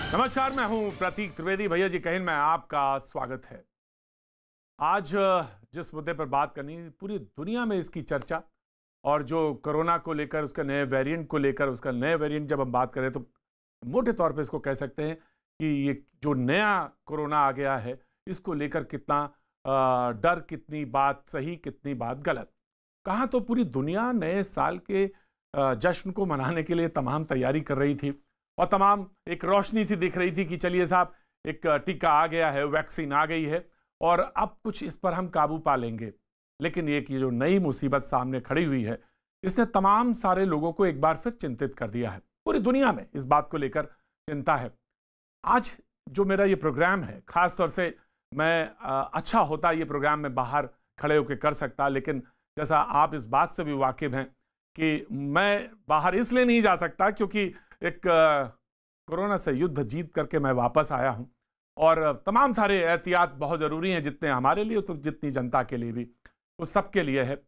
नमस्कार, मैं हूं प्रतीक त्रिवेदी। भैया जी कहिन में आपका स्वागत है। आज जिस मुद्दे पर बात करनी, पूरी दुनिया में इसकी चर्चा, और जो कोरोना को लेकर, उसका नए वेरिएंट को लेकर, उसका नए वेरिएंट जब हम बात करें तो मोटे तौर पे इसको कह सकते हैं कि ये जो नया कोरोना आ गया है, इसको लेकर कितना डर, कितनी बात सही, कितनी बात गलत। कहाँ तो पूरी दुनिया नए साल के जश्न को मनाने के लिए तमाम तैयारी कर रही थी, और तमाम एक रोशनी सी दिख रही थी कि चलिए साहब, एक टीका आ गया है, वैक्सीन आ गई है और अब कुछ इस पर हम काबू पा लेंगे। लेकिन ये कि जो नई मुसीबत सामने खड़ी हुई है, इसने तमाम सारे लोगों को एक बार फिर चिंतित कर दिया है। पूरी दुनिया में इस बात को लेकर चिंता है। आज जो मेरा ये प्रोग्राम है, खास तौर से मैं अच्छा होता ये प्रोग्राम में बाहर खड़े होकर कर सकता, लेकिन जैसा आप इस बात से भी वाकिफ हैं कि मैं बाहर इसलिए नहीं जा सकता क्योंकि एक कोरोना से युद्ध जीत करके मैं वापस आया हूं, और तमाम सारे एहतियात बहुत ज़रूरी हैं, जितने हमारे लिए तो जितनी जनता के लिए भी, वो सबके लिए है।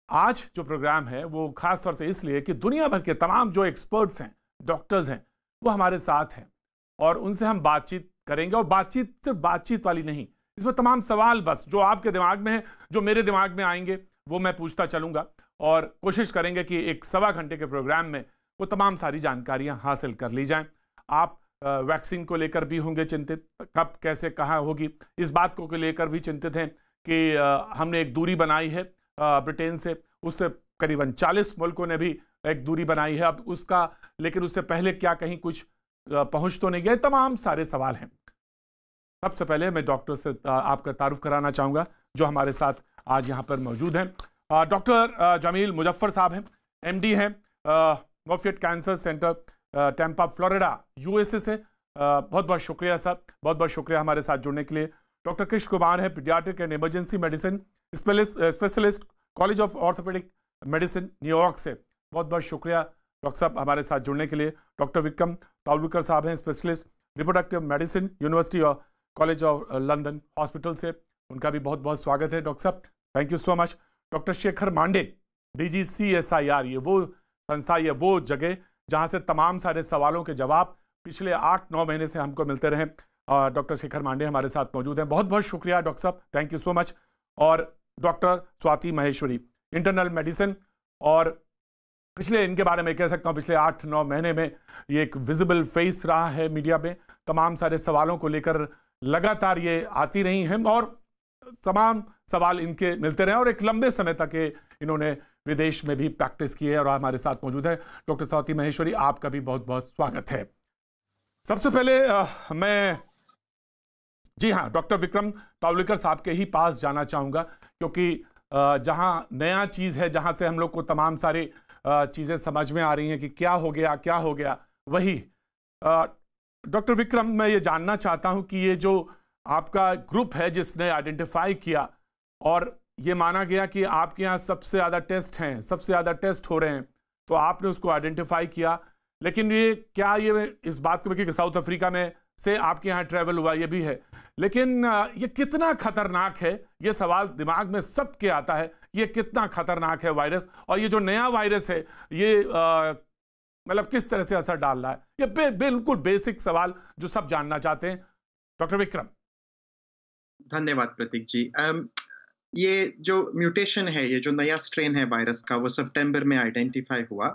आज जो प्रोग्राम है वो खास तौर से इसलिए कि दुनिया भर के तमाम जो एक्सपर्ट्स हैं, डॉक्टर्स हैं, वो हमारे साथ हैं और उनसे हम बातचीत करेंगे। और बातचीत सिर्फ बातचीत वाली नहीं, इसमें तमाम सवाल बस जो आपके दिमाग में है, जो मेरे दिमाग में आएंगे, वो मैं पूछता चलूँगा और कोशिश करेंगे कि एक 1.25 घंटे के प्रोग्राम में वो तमाम सारी जानकारियां हासिल कर ली जाएं। आप वैक्सीन को लेकर भी होंगे चिंतित, कब कैसे कहाँ होगी, इस बात को लेकर भी चिंतित हैं कि हमने एक दूरी बनाई है ब्रिटेन से, उससे करीबन 40 मुल्कों ने भी एक दूरी बनाई है अब उसका, लेकिन उससे पहले क्या कहीं कुछ पहुंच तो नहीं गए। तमाम सारे सवाल हैं। सबसे पहले मैं डॉक्टर से आपका तारुफ कराना चाहूँगा जो हमारे साथ आज यहाँ पर मौजूद हैं। डॉक्टर जमील मुजफ्फर साहब हैं, MD हैं, मोफेट cancer centre, Tampa Florida, USA से। बहुत बहुत शुक्रिया सर, बहुत बहुत शुक्रिया हमारे साथ जुड़ने के लिए। डॉक्टर कृष्ण कुमार है, paediatric and emergency medicine specialist, college of orthopaedic medicine, New York से। बहुत बहुत शुक्रिया डॉक्टर साहब हमारे साथ जुड़ने के लिए। डॉक्टर विक्रम तावलकर साहब हैं, स्पेशलिस्ट रिप्रोडक्टिव मेडिसिन, यूनिवर्सिटी और कॉलेज ऑफ लंदन हॉस्पिटल से। उनका भी बहुत बहुत स्वागत है डॉक्टर साहब, thank you so much. Doctor Shekhar Mande, DGCSIR, ये वो संस्था, ये वो जगह जहाँ से तमाम सारे सवालों के जवाब पिछले 8-9 महीने से हमको मिलते रहे। डॉक्टर शेखर मांडे हमारे साथ मौजूद हैं। बहुत बहुत शुक्रिया डॉक्टर साहब, थैंक यू सो मच। और doctor Swati Maheshwari, internal medicine, और पिछले, इनके बारे में कह सकता हूँ, पिछले 8-9 महीने में ये एक विजिबल फेस रहा है मीडिया में। तमाम सारे सवालों को लेकर लगातार ये आती रही हैं और तमाम सवाल इनके मिलते रहे, और एक लंबे समय तक ये इन्होंने विदेश में भी प्रैक्टिस की है और हमारे साथ मौजूद है। डॉक्टर स्वाति महेश्वरी, आपका भी बहुत बहुत स्वागत है। सबसे पहले मैं जी हाँ, डॉक्टर विक्रम तावलकर साहब के ही पास जाना चाहूँगा, क्योंकि जहाँ नया चीज़ है, जहाँ से हम लोग को तमाम सारी चीज़ें समझ में आ रही हैं कि क्या हो गया क्या हो गया, वही डॉक्टर विक्रम, मैं ये जानना चाहता हूँ कि ये जो आपका ग्रुप है जिसने आइडेंटिफाई किया और ये माना गया कि आपके यहाँ सबसे ज़्यादा टेस्ट हैं, सबसे ज़्यादा टेस्ट हो रहे हैं, तो आपने उसको आइडेंटिफाई किया। लेकिन ये क्या, ये इस बात को कि साउथ अफ्रीका में से आपके यहाँ ट्रैवल हुआ, ये भी है, लेकिन ये कितना खतरनाक है, ये सवाल दिमाग में सबके आता है, ये कितना खतरनाक है वायरस, और ये जो नया वायरस है ये मतलब किस तरह से असर डाल रहा है, ये बिल्कुल बेसिक सवाल जो सब जानना चाहते हैं। डॉक्टर विक्रम। धन्यवाद प्रतीक जी। ये जो म्यूटेशन है, ये जो नया स्ट्रेन है वायरस का, वो सितंबर में आइडेंटिफाई हुआ।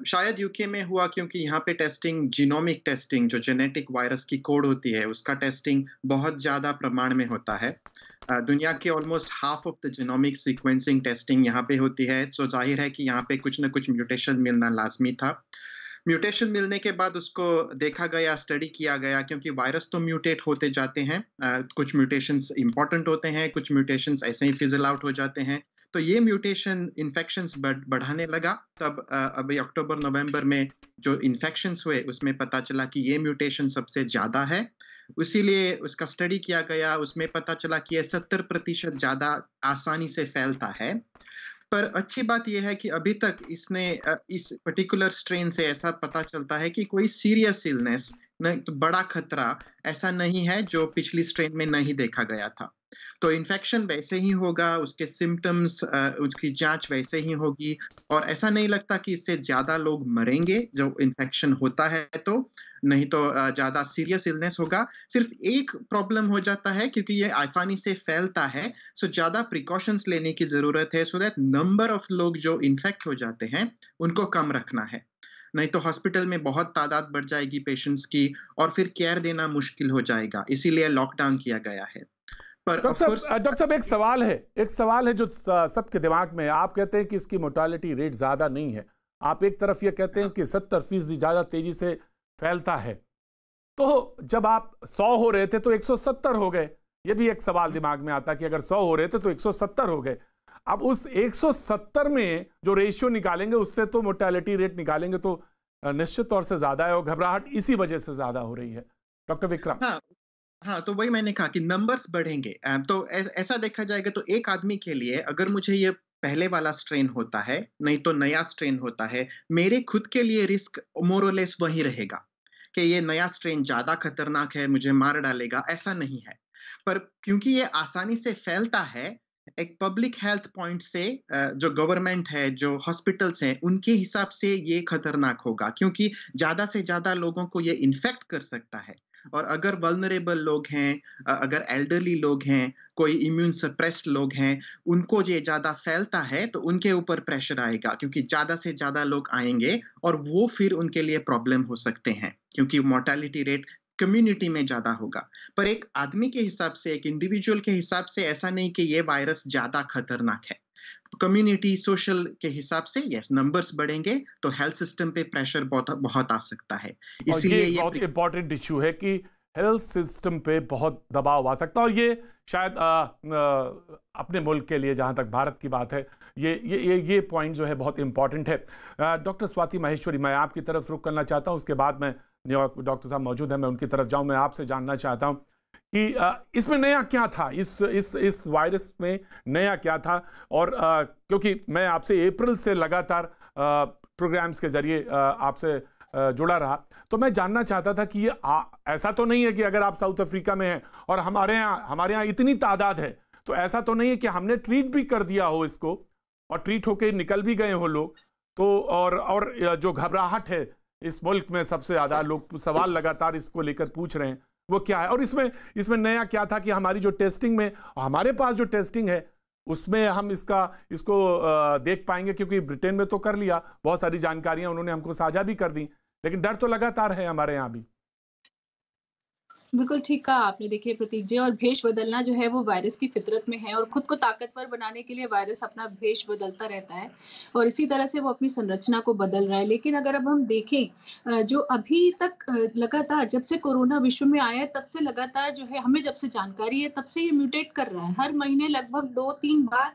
शायद यूके में हुआ क्योंकि यहाँ पे टेस्टिंग, जीनोमिक टेस्टिंग, जो जेनेटिक वायरस की कोड होती है, उसका टेस्टिंग बहुत ज़्यादा प्रमाण में होता है। दुनिया के almost half of the genomic sequencing testing यहाँ पे होती है, तो जाहिर है कि यहाँ पे कुछ ना कुछ म्यूटेशन मिलना लाजमी था। म्यूटेशन मिलने के बाद उसको देखा गया, स्टडी किया गया, क्योंकि वायरस तो म्यूटेट होते जाते हैं। कुछ म्यूटेशंस इंपॉर्टेंट होते हैं, कुछ म्यूटेशंस ऐसे ही फिजल आउट हो जाते हैं। तो ये म्यूटेशन इन्फेक्शंस बढ़ाने लगा। तब अभी अक्टूबर-नवंबर में जो इन्फेक्शंस हुए, उसमें पता चला कि ये म्यूटेशन सबसे ज़्यादा है। इसीलिए उसका स्टडी किया गया, उसमें पता चला कि ये 70% ज़्यादा आसानी से फैलता है। पर अच्छी बात यह है कि अभी तक इस पर्टिकुलर स्ट्रेन से ऐसा पता चलता है कि कोई सीरियस इलनेस, न तो बड़ा खतरा ऐसा नहीं है जो पिछली स्ट्रेन में नहीं देखा गया था। तो इन्फेक्शन वैसे ही होगा, उसके सिम्पटम्स उसकी जाँच वैसे ही होगी और ऐसा नहीं लगता कि इससे ज़्यादा लोग मरेंगे, जो इन्फेक्शन होता है तो। नहीं तो ज़्यादा सीरियस इलनेस होगा। सिर्फ़ एक प्रॉब्लम हो जाता है क्योंकि ये आसानी से फैलता है, सो ज़्यादा प्रिकॉशंस लेने की ज़रूरत है सो दैट नंबर ऑफ लोग जो इन्फेक्ट हो जाते हैं, उनको कम रखना है। नहीं तो हॉस्पिटल में बहुत तादाद बढ़ जाएगी पेशेंट्स की और फिर केयर देना मुश्किल हो जाएगा, इसीलिए लॉकडाउन किया गया है। पर ऑफ कोर्स डॉक्टर साहब एक सवाल है जो सबके दिमाग में है। आप कहते हैं कि इसकी मोर्टालिटी रेट ज्यादा नहीं है, आप एक तरफ ये कहते हैं कि 70% ज्यादा तेजी से फैलता है, तो जब आप 100 हो रहे थे तो 170 हो गए, ये भी एक सवाल दिमाग में आता कि अगर 100 हो रहे थे तो 170 हो गए। अब उस 170 में जो रेशियो निकालेंगे उससे तो मोर्टालिटी रेट निकालेंगे तो निश्चित तौर से ज्यादा है और घबराहट इसी वजह से ज्यादा हो रही है। डॉक्टर विक्रम। हाँ, हाँ, तो वही मैंने कहा कि नंबर्स बढ़ेंगे। तो ऐसा देखा जाएगा तो एक आदमी के लिए अगर मुझे ये पहले वाला स्ट्रेन होता है, नहीं तो नया स्ट्रेन होता है, मेरे खुद के लिए रिस्क मोर और लेस वही रहेगा कि ये नया स्ट्रेन ज़्यादा खतरनाक है, मुझे मार डालेगा, ऐसा नहीं है। पर क्योंकि ये आसानी से फैलता है, एक पब्लिक हेल्थ पॉइंट से जो गवर्नमेंट है, जो हॉस्पिटल्स हैं, उनके हिसाब से ये खतरनाक होगा क्योंकि ज़्यादा से ज़्यादा लोगों को ये इन्फेक्ट कर सकता है। और अगर वल्नरेबल लोग हैं, अगर एल्डरली लोग हैं, कोई इम्यून सप्रेस्ड लोग हैं, उनको ये ज़्यादा फैलता है तो उनके ऊपर प्रेशर आएगा क्योंकि ज़्यादा से ज़्यादा लोग आएँगे और वो फिर उनके लिए प्रॉब्लम हो सकते हैं क्योंकि मोर्टालिटी रेट कम्युनिटी में ज़्यादा होगा। पर एक आदमी के हिसाब से, एक इंडिविजुअल के हिसाब से ऐसा नहीं कि ये वायरस ज़्यादा खतरनाक है। कम्युनिटी, सोशल के हिसाब से यस नंबर्स बढ़ेंगे तो हेल्थ सिस्टम पे प्रेशर बहुत बहुत आ सकता है। और ये इसीलिए ये बहुत इंपॉर्टेंट इश्यू है कि हेल्थ सिस्टम पे बहुत दबाव आ सकता है और ये शायद अपने मुल्क के लिए, जहाँ तक भारत की बात है, ये पॉइंट जो है बहुत इंपॉर्टेंट है। डॉक्टर स्वाति माहेश्वरी, मैं आपकी तरफ रुख करना चाहता हूँ, उसके बाद में न्यूयॉर्क डॉक्टर साहब मौजूद हैं, मैं उनकी तरफ जाऊँ। मैं आपसे जानना चाहता हूँ कि इसमें नया क्या था, इस वायरस में नया क्या था। और क्योंकि मैं आपसे अप्रैल से लगातार प्रोग्राम्स के जरिए आपसे जुड़ा रहा, तो मैं जानना चाहता था कि ये ऐसा तो नहीं है कि अगर आप साउथ अफ्रीका में हैं और हमारे यहाँ इतनी तादाद है, तो ऐसा तो नहीं है कि हमने ट्रीट भी कर दिया हो इसको और ट्रीट होके निकल भी गए हो लोग। तो और जो घबराहट है इस मुल्क में, सबसे ज़्यादा लोग सवाल लगातार इसको लेकर पूछ रहे हैं, वो क्या है। और इसमें नया क्या था कि हमारी जो टेस्टिंग में, हमारे पास जो टेस्टिंग है उसमें हम इसको देख पाएंगे, क्योंकि ब्रिटेन में तो कर लिया, बहुत सारी जानकारियां उन्होंने हमको साझा भी कर दी, लेकिन डर तो लगातार है हमारे यहाँ भी। बिल्कुल ठीक कहा आपने। देखिए प्रतीक जी, और भेष बदलना जो है वो वायरस की फितरत में है और खुद को ताकतवर बनाने के लिए वायरस अपना भेष बदलता रहता है और इसी तरह से वो अपनी संरचना को बदल रहा है। लेकिन अगर अब हम देखें जो अभी तक लगातार जब से कोरोना विश्व में आया है तब से लगातार जो है हमें जब से जानकारी है तब से ये म्यूटेट कर रहा है। हर महीने लगभग 2-3 बार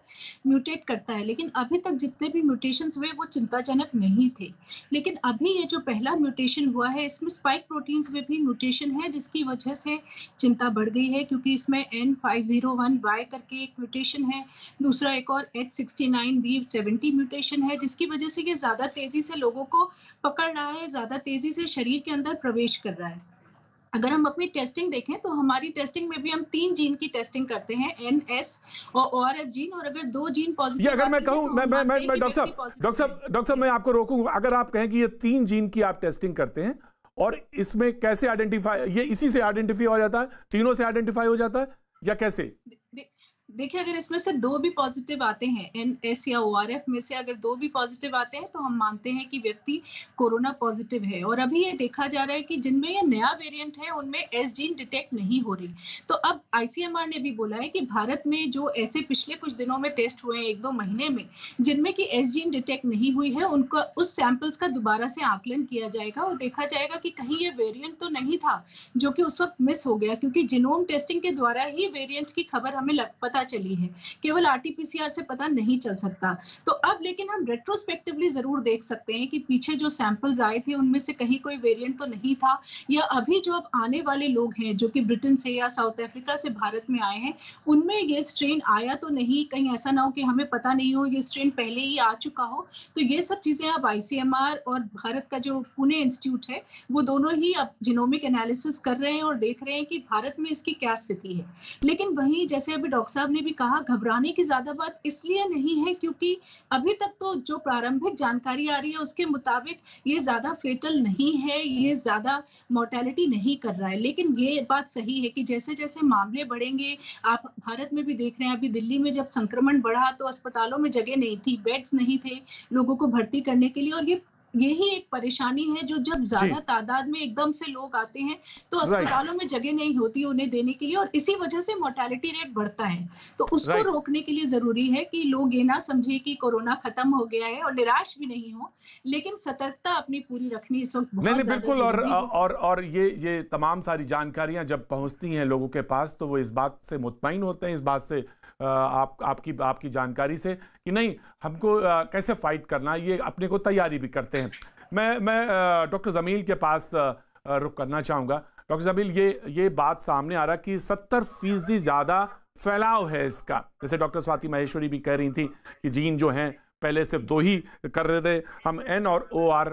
म्यूटेट करता है, लेकिन अभी तक जितने भी म्यूटेशंस हुए वो चिंताजनक नहीं थे। लेकिन अभी ये जो पहला म्यूटेशन हुआ है इसमें स्पाइक प्रोटीन्स में भी म्यूटेशन है, जिसकी वजह से चिंता बढ़ गई है क्योंकि इसमें N501Y करके एक म्यूटेशन है, दूसरा एक और H69V70 म्यूटेशन है, जिसकी वजह से ये ज्यादा तेजी से लोगों को पकड़ रहा है, ज्यादा तेजी से शरीर के अंदर प्रवेश कर रहा है। अगर हम अपनी टेस्टिंग देखें तो हमारी टेस्टिंग में भी हम 3 जीन की टेस्टिंग करते हैं, NS और ORF जीन, और अगर 2 जीन पॉजिटिव, ये अगर मैं कहूं, मैं डॉक्टर साहब मैं आपको रोकूं, अगर आप कहें कि ये 3 जीन की आप टेस्टिंग करते हैं और इसमें कैसे आइडेंटिफाई, ये इसी से आइडेंटिफाई हो जाता है, तीनों से आइडेंटिफाई हो जाता है या कैसे? देखिए अगर इसमें से 2 भी पॉजिटिव आते हैं, NS या ORF में से अगर 2 भी पॉजिटिव आते हैं तो हम मानते हैं कि व्यक्ति कोरोना पॉजिटिव है। और अभी ये देखा जा रहा है कि जिनमें ये नया वेरिएंट है उनमें S जीन डिटेक्ट नहीं हो रही। तो अब ICMR ने भी बोला है कि भारत में जो ऐसे पिछले कुछ दिनों में टेस्ट हुए हैं 1-2 महीने में, जिनमें कि S जीन डिटेक्ट नहीं हुई है, उनका उस सैंपल्स का दोबारा से आकलन किया जाएगा और देखा जाएगा कि कहीं ये वेरिएंट तो नहीं था जो कि उस वक्त मिस हो गया, क्योंकि जीनोम टेस्टिंग के द्वारा ही वेरिएंट की खबर हमें पता पता चली है, केवल आरटी-पीसीआर से पता नहीं चल सकता। तो अब लेकिन हम रेट्रोस्पेक्टिवली ज़रूर देख सकते हैं कि पीछे जो सैंपल्स आए थे उनमें से कहीं कोई वेरिएंट तो नहीं था, या अभी जो अब आने वाले लोग हैं जो कि ब्रिटेन से या साउथ अफ्रीका से भारत में आए हैं, उनमें ये स्ट्रेन आया तो नहीं, कहीं ऐसा ना हो कि हमें पता नहीं हो ये स्ट्रेन पहले ही आ चुका हो। तो ये सब चीज़ें अब आईसीएमआर और भारत का जो पुणे इंस्टीट्यूट है, वो दोनों ही अब जीनोमिक एनालिसिस कर रहे हैं और देख रहे हैं कि भारत में इसकी क्या स्थिति है। लेकिन वहीं जैसे अभी डॉक्टर साहब ने भी कहा, घबराने की ज़्यादा बात इसलिए नहीं है क्योंकि अभी तक तो जो प्रारंभिक जानकारी आ रही है उसके मुताबिक ये ज़्यादा फेटल नहीं है, ये ज़्यादा मोर्टेलिटी नहीं कर रहा है। लेकिन ये बात सही है कि जैसे-जैसे मामले बढ़ेंगे, आप भारत में भी देख रहे हैं, अभी दिल्ली में जब संक्रमण बढ़ा तो अस्पतालों में जगह नहीं थी, बेड्स नहीं थे लोगों को भर्ती करने के लिए, और यही एक परेशानी है जो जब जी, ज़्यादा तादाद में एकदम से लोग आते हैं, तो राइट, अस्पतालों में जगह नहीं होती उन्हें देने के लिए, और इसी वजह से मोर्टेलिटी रेट बढ़ता है। तो उसको राइट। रोकने के लिए ज़रूरी है कि लोग ये ना समझें कि कोरोना खत्म हो गया है और निराश भी नहीं हो, लेकिन सतर्कता अपनी पूरी रखनी इस वक़्त नहीं, बहुत नहीं, ज़्यादा बिल्कुल। और ज़रूरी हो। और ये तमाम सारी जानकारियां जब पहुंचती हैं लोगों के पास तो वो इस बात से मुतमईन होते हैं, इस बात से आपकी जानकारी से कि नहीं हमको कैसे फाइट करना है, ये अपने को तैयारी भी करते हैं। मैं डॉक्टर जमील के पास रुख करना चाहूँगा। डॉक्टर जमील, ये बात सामने आ रहा कि 70% ज़्यादा फैलाव है इसका। जैसे डॉक्टर स्वाति महेश्वरी भी कह रही थी कि जीन जो हैं पहले सिर्फ 2 ही कर रहे थे हम, एन और ओ आर,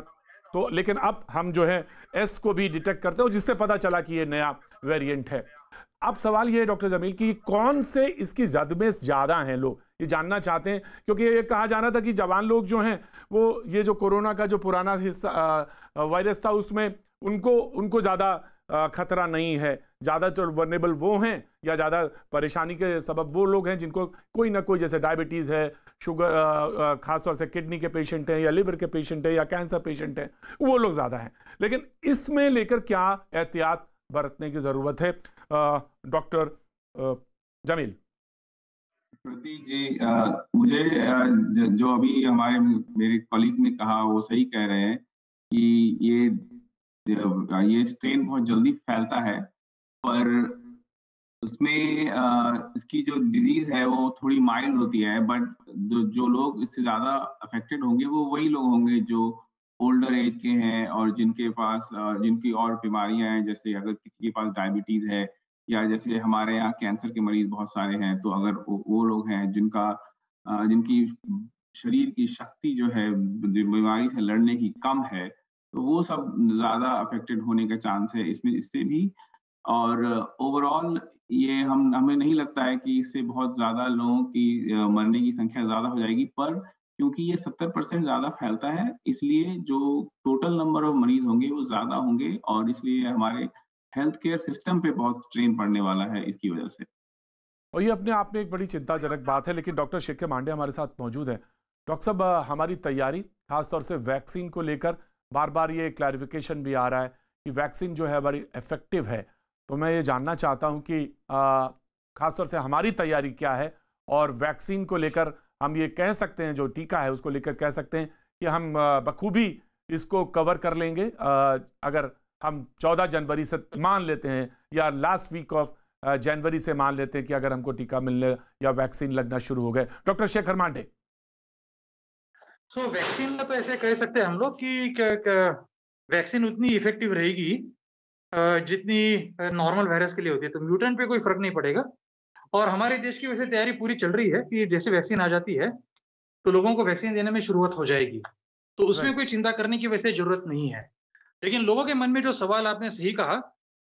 तो लेकिन अब हम जो है एस को भी डिटेक्ट करते हो, जिससे पता चला कि ये नया वेरिएंट है। अब सवाल ये है डॉक्टर जमील कि कौन से इसकी जद में ज़्यादा हैं लोग, ये जानना चाहते हैं, क्योंकि ये कहा जा रहा था कि जवान लोग जो हैं वो ये जो कोरोना का जो पुराना हिस्सा वायरस था उसमें उनको ज़्यादा खतरा नहीं है, ज़्यादातर वर्नेबल वो हैं या ज़्यादा परेशानी के सबब वो लोग हैं जिनको कोई ना कोई, जैसे डायबिटीज़ है, शुगर, खासतौर से किडनी के पेशेंट हैं या लिवर के पेशेंट हैं या कैंसर पेशेंट हैं, वो लोग ज़्यादा हैं। लेकिन इसमें लेकर क्या एहतियात बरतने की ज़रूरत है, डॉक्टर जमील? प्रतीक जी, मुझे जो अभी मेरे कॉलीग ने कहा वो सही कह रहे हैं कि ये स्ट्रेन बहुत जल्दी फैलता है, पर उसमें इसकी जो डिजीज है वो थोड़ी माइल्ड होती है, बट जो लोग इससे ज़्यादा अफेक्टेड होंगे वो वही लोग होंगे जो ओल्डर एज के हैं और जिनके पास जिनकी और बीमारियां हैं, जैसे अगर किसी के पास डायबिटीज़ है या जैसे हमारे यहाँ कैंसर के मरीज बहुत सारे हैं, तो अगर वो लोग हैं जिनकी शरीर की शक्ति जो है बीमारी से लड़ने की कम है, तो वो सब ज़्यादा अफेक्टेड होने का चांस है इससे भी। और ओवरऑल ये हमें नहीं लगता है कि इससे बहुत ज़्यादा लोगों की मरने की संख्या ज़्यादा हो जाएगी, पर क्योंकि ये 70% ज़्यादा फैलता है, इसलिए जो टोटल नंबर ऑफ मरीज होंगे वो ज़्यादा होंगे और इसलिए हमारे हेल्थ केयर सिस्टम पे बहुत स्ट्रेन पड़ने वाला है इसकी वजह से। और ये अपने आप में एक बड़ी चिंताजनक बात है। लेकिन डॉक्टर शेखर मांडे हमारे साथ मौजूद है। डॉक्टर साहब, हमारी तैयारी खासतौर से वैक्सीन को लेकर बार बार ये क्लैरिफिकेशन भी आ रहा है कि वैक्सीन जो है बड़ी इफेक्टिव है, तो मैं ये जानना चाहता हूँ कि खासतौर से हमारी तैयारी क्या है, और वैक्सीन को लेकर हम ये कह सकते हैं, जो टीका है उसको लेकर कह सकते हैं कि हम बखूबी इसको कवर कर लेंगे अगर हम 14 जनवरी से मान लेते हैं या लास्ट वीक ऑफ जनवरी से मान लेते हैं कि अगर हमको टीका मिलने या वैक्सीन लगना शुरू हो गए। डॉक्टर शेखर मांडे। वैक्सीन में तो ऐसे कह सकते हैं हम लोग कि वैक्सीन उतनी इफेक्टिव रहेगी जितनी नॉर्मल वायरस के लिए होती है, तो म्यूटेंट पे कोई फर्क नहीं पड़ेगा। और हमारे देश की वैसे तैयारी पूरी चल रही है कि जैसे वैक्सीन आ जाती है तो लोगों को वैक्सीन देने में शुरुआत हो जाएगी, तो उसमें कोई चिंता करने की वैसे जरूरत नहीं है। लेकिन लोगों के मन में जो सवाल आपने सही कहा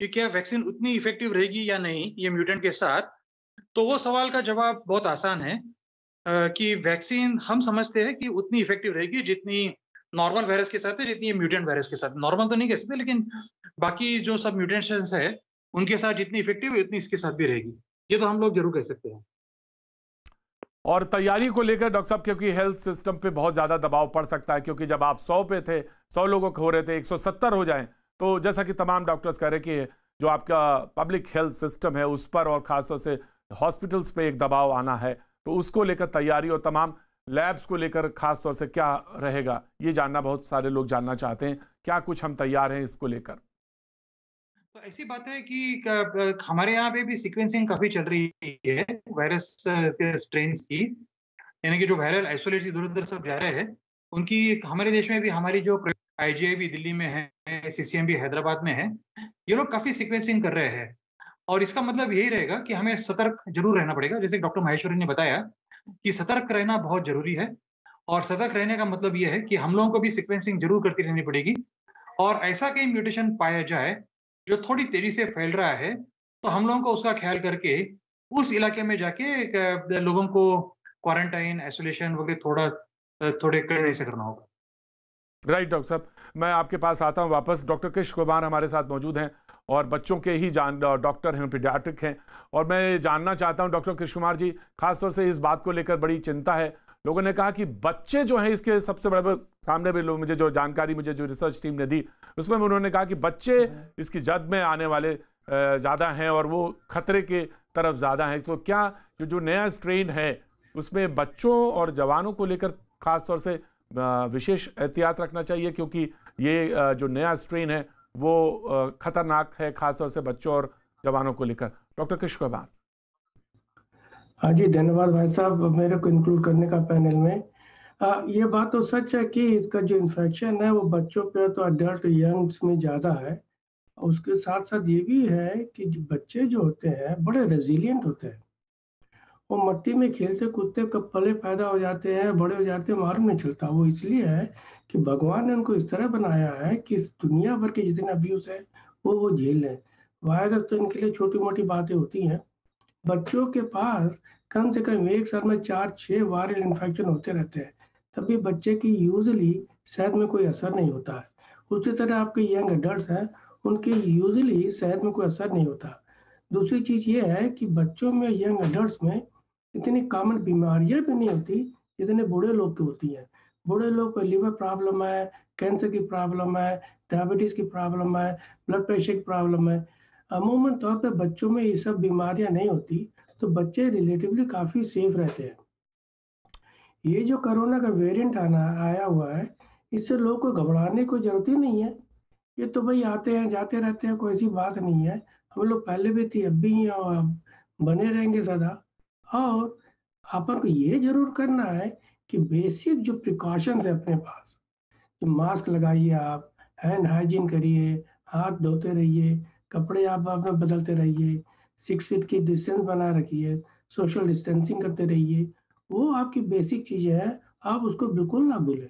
कि क्या वैक्सीन उतनी इफेक्टिव रहेगी या नहीं ये म्यूटेंट के साथ, तो वो सवाल का जवाब बहुत आसान है कि वैक्सीन हम समझते हैं कि उतनी इफेक्टिव रहेगी जितनी नॉर्मल वायरस के साथ है, जितनी म्यूटेंट वायरस के साथ। नॉर्मल तो नहीं कह सकते, लेकिन बाकी जो सब म्यूटेशंस है उनके साथ जितनी इफेक्टिव है उतनी इसके साथ भी रहेगी, ये तो हम लोग जरूर कह सकते हैं। और तैयारी को लेकर डॉक्टर साहब, क्योंकि हेल्थ सिस्टम पे बहुत ज़्यादा दबाव पड़ सकता है, क्योंकि जब आप 100 पे थे, 100 लोगों को हो रहे थे, 170 हो जाएं, तो जैसा कि तमाम डॉक्टर्स कह रहे कि जो आपका पब्लिक हेल्थ सिस्टम है उस पर और ख़ासतौर से हॉस्पिटल्स पे एक दबाव आना है, तो उसको लेकर तैयारी और तमाम लैब्स को लेकर खास तौर से क्या रहेगा, ये जानना बहुत सारे लोग जानना चाहते हैं। क्या कुछ हम तैयार हैं इसको लेकर? तो ऐसी बात है कि हमारे यहाँ पे भी सीक्वेंसिंग काफी चल रही है वायरस के स्ट्रेन्स की, यानी कि जो वायरल आइसोलेट इधर उधर सब जा रहे हैं उनकी। हमारे देश में भी हमारी जो IGI भी दिल्ली में है, CCM भी हैदराबाद में है, ये लोग काफी सीक्वेंसिंग कर रहे हैं। और इसका मतलब यही रहेगा कि हमें सतर्क जरूर रहना पड़ेगा, जैसे डॉक्टर माहेश्वरी ने बताया कि सतर्क रहना बहुत जरूरी है। और सतर्क रहने का मतलब ये है कि हम लोगों को भी सीक्वेंसिंग जरूर करती रहनी पड़ेगी। और ऐसा कहीं म्यूटेशन पाया जाए जो थोड़ी तेजी से फैल रहा है, तो हम लोगों को उसका ख्याल करके उस इलाके में जाके लोगों को क्वारंटाइन, आइसोलेशन वगैरह थोड़े कड़े से करना होगा। राइट डॉक्टर साहब, मैं आपके पास आता हूं वापस। डॉक्टर कृष्ण कुमार हमारे साथ मौजूद हैं और बच्चों के ही डॉक्टर हैं, पीडियाट्रिक हैं। और मैं जानना चाहता हूं डॉक्टर कृष्ण कुमार जी, खासतौर से इस बात को लेकर बड़ी चिंता है। लोगों ने कहा कि बच्चे जो हैं इसके सबसे बड़े सामने भी लोग, मुझे जो जानकारी मुझे जो रिसर्च टीम ने दी उसमें उन्होंने कहा कि बच्चे इसकी जद में आने वाले ज़्यादा हैं और वो खतरे के तरफ ज़्यादा हैं। तो क्या जो नया स्ट्रेन है उसमें बच्चों और जवानों को लेकर खासतौर से विशेष एहतियात रखना चाहिए, क्योंकि ये जो नया स्ट्रेन है वो खतरनाक है खासतौर से बच्चों और जवानों को लेकर। डॉक्टर कृष्ण कुमार। हाँ जी, धन्यवाद भाई साहब मेरे को इंक्लूड करने का पैनल में। ये बात तो सच है कि इसका जो इन्फेक्शन है वो बच्चों पे तो अडल्ट यंग्स में ज़्यादा है। उसके साथ साथ ये भी है कि बच्चे जो होते हैं बड़े रेजिलियंट होते हैं। वो मट्टी में खेलते कूदते कब पले पैदा हो जाते हैं, बड़े हो जाते हैं, मालूम नहीं चलता। वो इसलिए है कि भगवान ने उनको इस तरह बनाया है कि इस दुनिया भर के जितने अब्यूज है वो झेल लें। वायरस तो इनके लिए छोटी मोटी बातें होती हैं। बच्चों के पास कम से कम एक साल में 4-6 वायरल इन्फेक्शन होते रहते हैं, तभी बच्चे की यूजुअली सेहत में कोई असर नहीं होता है। उसी तरह आपके यंग एडल्ट हैं, उनके यूजुअली सेहत में कोई असर नहीं होता। दूसरी चीज़ ये है कि बच्चों में, यंग एडल्ट में इतनी कॉमन बीमारियां भी नहीं होती जितने बूढ़े लोग की होती हैं। बूढ़े लोग को लीवर प्रॉब्लम है, कैंसर की प्रॉब्लम है, डायबिटीज़ की प्रॉब्लम है, ब्लड प्रेशर की प्रॉब्लम है। अमूमन तौर पे बच्चों में ये सब बीमारियां नहीं होती, तो बच्चे रिलेटिवली काफ़ी सेफ रहते हैं। ये जो कोरोना का वेरिएंट आया हुआ है, इससे लोगों को घबराने की जरूरत ही नहीं है। ये तो भाई आते हैं जाते रहते हैं, कोई ऐसी बात नहीं है। हम लोग पहले भी थे, अब भी हैं और बने रहेंगे सदा। और अपन को ये जरूर करना है कि बेसिक जो प्रिकॉशंस है अपने पास, मास्क लगाइए, आप हैंड हाइजीन करिए, हाथ धोते रहिए, कपड़े आप अपने बदलते रहिए, 6 फीट की डिस्टेंस बनाए रखिए, सोशल डिस्टेंसिंग करते रहिए। वो आपकी बेसिक चीजें हैं, आप उसको बिल्कुल ना भूलें।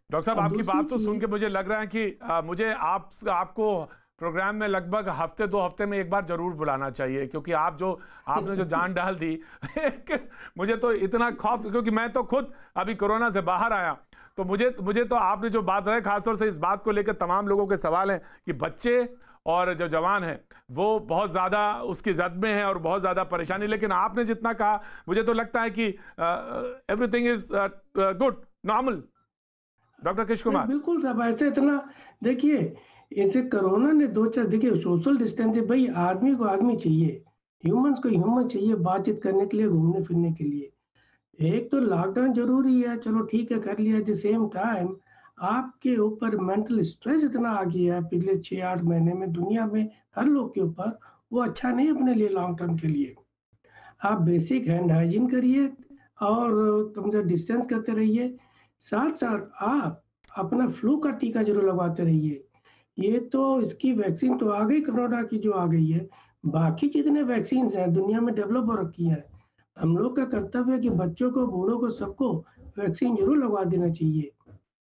डॉक्टर साहब, आपकी बात तो सुन के मुझे लग रहा है कि मुझे आपको प्रोग्राम में लगभग हफ्ते 2 हफ्ते में एक बार जरूर बुलाना चाहिए, क्योंकि आपने जो जान डाल दी मुझे तो इतना खौफ, क्योंकि मैं तो खुद अभी कोरोना से बाहर आया, तो मुझे तो आपने जो बात है खासतौर से इस बात को लेकर तमाम लोगों के सवाल हैं कि बच्चे और जो जवान है वो बहुत ज़्यादा उसकी जद में है और बहुत ज़्यादा परेशानी। लेकिन आपने जितना कहा मुझे तो लगता है कि everything is good, normal. Doctor Krishna Kumar. बिल्कुल साहब, ऐसे इतना देखिए, इसे कोरोना ने 2-4 देखिए, सोशल डिस्टेंसिंग, भाई आदमी को आदमी चाहिए, ह्यूमंस को ह्यूमन चाहिए बातचीत करने के लिए, घूमने फिरने के लिए। एक तो लॉकडाउन जरूरी है, चलो ठीक है कर लिया। एट द सेम टाइम आपके ऊपर मेंटल स्ट्रेस इतना आ गया है पिछले 6-8 महीने में दुनिया में हर लोग के ऊपर, वो अच्छा नहीं अपने लिए लॉन्ग टर्म के लिए। आप बेसिक हैंड हाइजीन करिए और कम से डिस्टेंस करते रहिए। साथ साथ आप अपना फ्लू का टीका जरूर लगवाते रहिए। ये तो इसकी वैक्सीन तो आ गई, कोरोना की जो आ गई है, बाकी जितने वैक्सीन हैं दुनिया में डेवलप हो रखी है। हम लोग का कर्तव्य है कि बच्चों को, बूढ़ों को, सबको वैक्सीन जरूर लगवा देना चाहिए।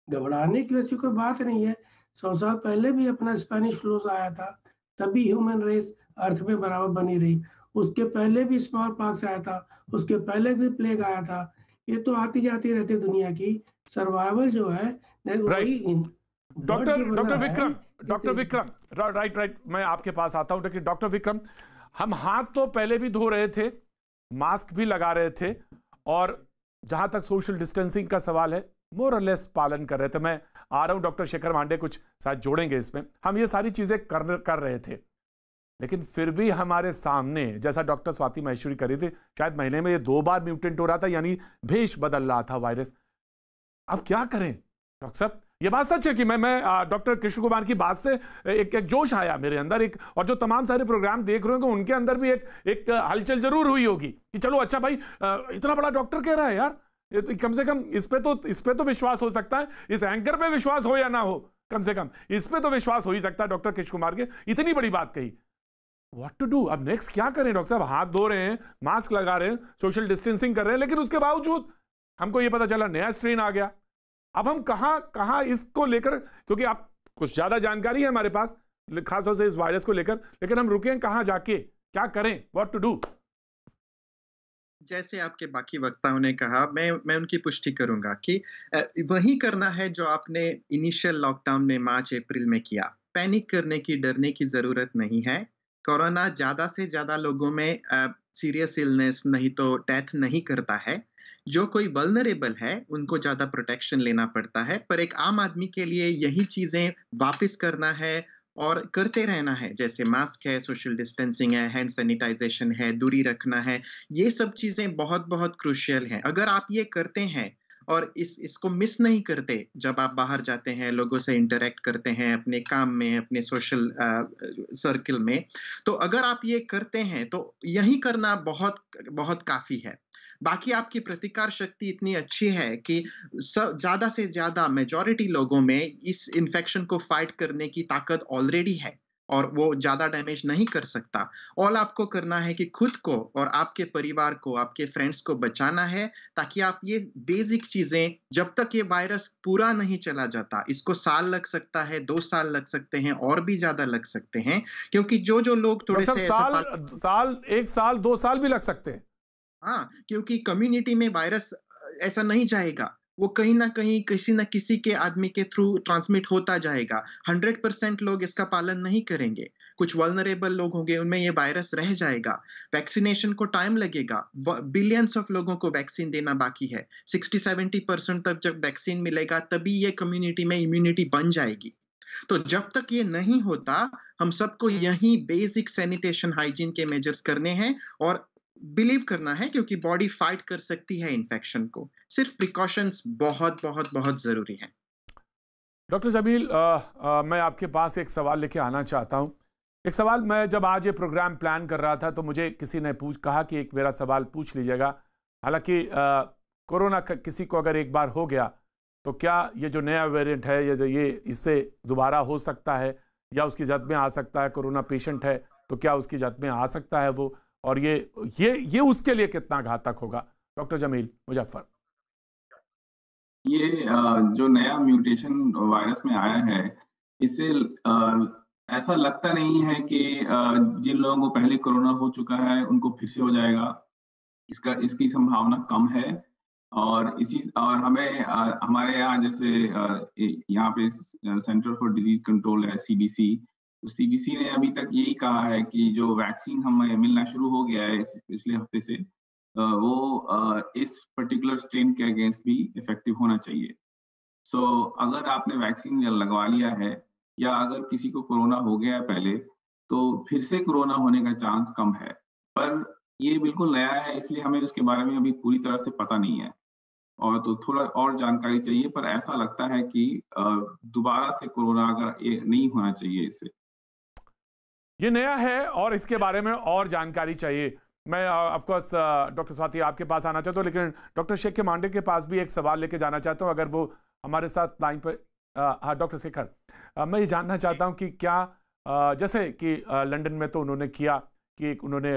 घबराने की वैसी कोई बात नहीं है। 100 साल पहले भी अपना स्पेनिश फ्लू आया था, तभी ह्यूमन रेस अर्थ में बराबर बनी रही। उसके पहले भी स्मॉल पॉक्स आया था, उसके पहले भी प्लेग आया था। ये तो आती जाती रहती दुनिया की। सर्वाइवल जो है डॉक्टर विक्रम, राइट, मैं आपके पास आता हूं। लेकिन डॉक्टर विक्रम, हम हाथ तो पहले भी धो रहे थे, मास्क भी लगा रहे थे, और जहां तक सोशल डिस्टेंसिंग का सवाल है मोर और लेस पालन कर रहे थे। मैं आ रहा हूं, डॉक्टर शेखर मांडे कुछ साथ जोड़ेंगे इसमें। हम ये सारी चीजें कर रहे थे, लेकिन फिर भी हमारे सामने, जैसा डॉक्टर स्वाति माहेश्वरी कर रही थी, शायद महीने में ये 2 बार म्यूटेंट हो रहा था, यानी भेष बदल रहा था वायरस। अब क्या करें डॉक्टर साहब? ये बात सच है कि मैं डॉक्टर कृष्ण कुमार की बात से एक जोश आया मेरे अंदर, एक, और जो तमाम सारे प्रोग्राम देख रहे हो उनके अंदर भी एक हलचल जरूर हुई होगी कि चलो अच्छा भाई, इतना बड़ा डॉक्टर कह रहा है यार, कम से कम इस पे तो विश्वास हो सकता है, इस एंकर पे विश्वास हो या ना हो, कम से कम इस पे तो विश्वास हो ही सकता है। डॉक्टर कृष्ण कुमार के इतनी बड़ी बात कही, व्हाट टू डू, अब नेक्स्ट क्या करें डॉक्टर साहब? हाथ धो रहे हैं, मास्क लगा रहे हैं, सोशल डिस्टेंसिंग कर रहे हैं, लेकिन उसके बावजूद हमको ये पता चला नया स्ट्रेन आ गया। अब हम कहां इसको लेकर, क्योंकि आप कुछ ज्यादा जानकारी है हमारे पास खासतौर से इस वायरस को लेकर, लेकिन हम रुके कहां जाके, क्या करें, व्हाट टू डू? जैसे आपके बाकी वक्ताओं ने कहा, मैं उनकी पुष्टि करूंगा कि वही करना है जो आपने इनिशियल लॉकडाउन में मार्च अप्रैल में किया। पैनिक करने की, डरने की जरूरत नहीं है। कोरोना ज्यादा से ज्यादा लोगों में सीरियस इलनेस नहीं तो डेथ नहीं करता है। जो कोई वल्नरेबल है उनको ज्यादा प्रोटेक्शन लेना पड़ता है, पर एक आम आदमी के लिए यही चीजें वापस करना है और करते रहना है, जैसे मास्क है, सोशल डिस्टेंसिंग है, हैंड सैनिटाइजेशन है, दूरी रखना है। ये सब चीजें बहुत बहुत क्रूशियल हैं। अगर आप ये करते हैं और इसको मिस नहीं करते जब आप बाहर जाते हैं, लोगों से इंटरेक्ट करते हैं अपने काम में, अपने सोशल सर्कल में, तो अगर आप ये करते हैं तो यही करना बहुत बहुत काफी है। बाकी आपकी प्रतिकार शक्ति इतनी अच्छी है कि ज्यादा से ज्यादा मेजॉरिटी लोगों में इस इन्फेक्शन को फाइट करने की ताकत ऑलरेडी है और वो ज्यादा डैमेज नहीं कर सकता। ऑल आपको करना है कि खुद को और आपके परिवार को, आपके फ्रेंड्स को बचाना है, ताकि आप ये बेसिक चीजें, जब तक ये वायरस पूरा नहीं चला जाता, इसको साल लग सकता है, 2 साल लग सकते हैं, और भी ज्यादा लग सकते हैं, क्योंकि जो लोग थोड़े से साल 1 साल 2 साल भी लग सकते हैं। हाँ, क्योंकि कम्युनिटी में वायरस ऐसा नहीं जाएगा, वो कहीं ना कहीं किसी न किसी के आदमी के थ्रू ट्रांसमिट होता जाएगा। 100% लोग इसका पालन नहीं करेंगे, कुछ वल्नरेबल लोग होंगे, उनमें ये वायरस रह जाएगा। वैक्सीनेशन को टाइम लगेगा, बिलियंस ऑफ लोगों को वैक्सीन देना बाकी है। 60-70% तक जब वैक्सीन मिलेगा तभी ये कम्युनिटी में इम्यूनिटी बन जाएगी। तो जब तक ये नहीं होता, हम सबको यही बेसिक सैनिटेशन, हाइजीन के मेजर्स करने हैं और बिलीव करना है, क्योंकि बॉडी फाइट कर सकती है इन्फेक्शन को। सिर्फ प्रिकॉशंस बहुत बहुत बहुत जरूरी हैं। डॉक्टर जमील, मैं आपके पास एक सवाल लेके आना चाहता हूं। एक सवाल, मैं जब आज ये प्रोग्राम प्लान कर रहा था तो मुझे किसी ने कहा कि एक मेरा सवाल पूछ लीजिएगा। हालांकि कोरोना किसी को अगर एक बार हो गया तो क्या ये जो नया वेरिएंट है ये इससे दोबारा हो सकता है या उसकी जद में आ सकता है? कोरोना पेशेंट है तो क्या उसकी जद में आ सकता है वो, और ये उसके लिए कितना घातक होगा? डॉक्टर जमील मुजफ्फर। ये जो नया म्यूटेशन वायरस में आया है, इससे ऐसा लगता नहीं है कि जिन लोगों को पहले कोरोना हो चुका है उनको फिर से हो जाएगा। इसकी संभावना कम है। और हमें हमारे यहाँ जैसे यहाँ पे सेंटर फॉर डिजीज कंट्रोल है, CDC, तो CDC ने अभी तक यही कहा है कि जो वैक्सीन हमें मिलना शुरू हो गया है पिछले हफ्ते से, वो इस पर्टिकुलर स्ट्रेन के अगेंस्ट भी इफेक्टिव होना चाहिए। सो अगर आपने वैक्सीन लगवा लिया है या अगर किसी को कोरोना हो गया है पहले, तो फिर से कोरोना होने का चांस कम है। पर ये बिल्कुल नया है, इसलिए हमें इसके बारे में अभी पूरी तरह से पता नहीं है और तो थोड़ा और जानकारी चाहिए। पर ऐसा लगता है कि दोबारा से कोरोना अगर नहीं होना चाहिए इससे। ये नया है और इसके बारे में और जानकारी चाहिए। मैं ऑफ कोर्स डॉक्टर स्वाति आपके पास आना चाहता हूँ, लेकिन डॉक्टर शेखर मांडे के पास भी एक सवाल लेके जाना चाहता हूँ, अगर वो हमारे साथ लाइन पर। हाँ डॉक्टर शेखर, मैं ये जानना चाहता हूँ कि क्या जैसे कि लंदन में तो उन्होंने किया कि उन्होंने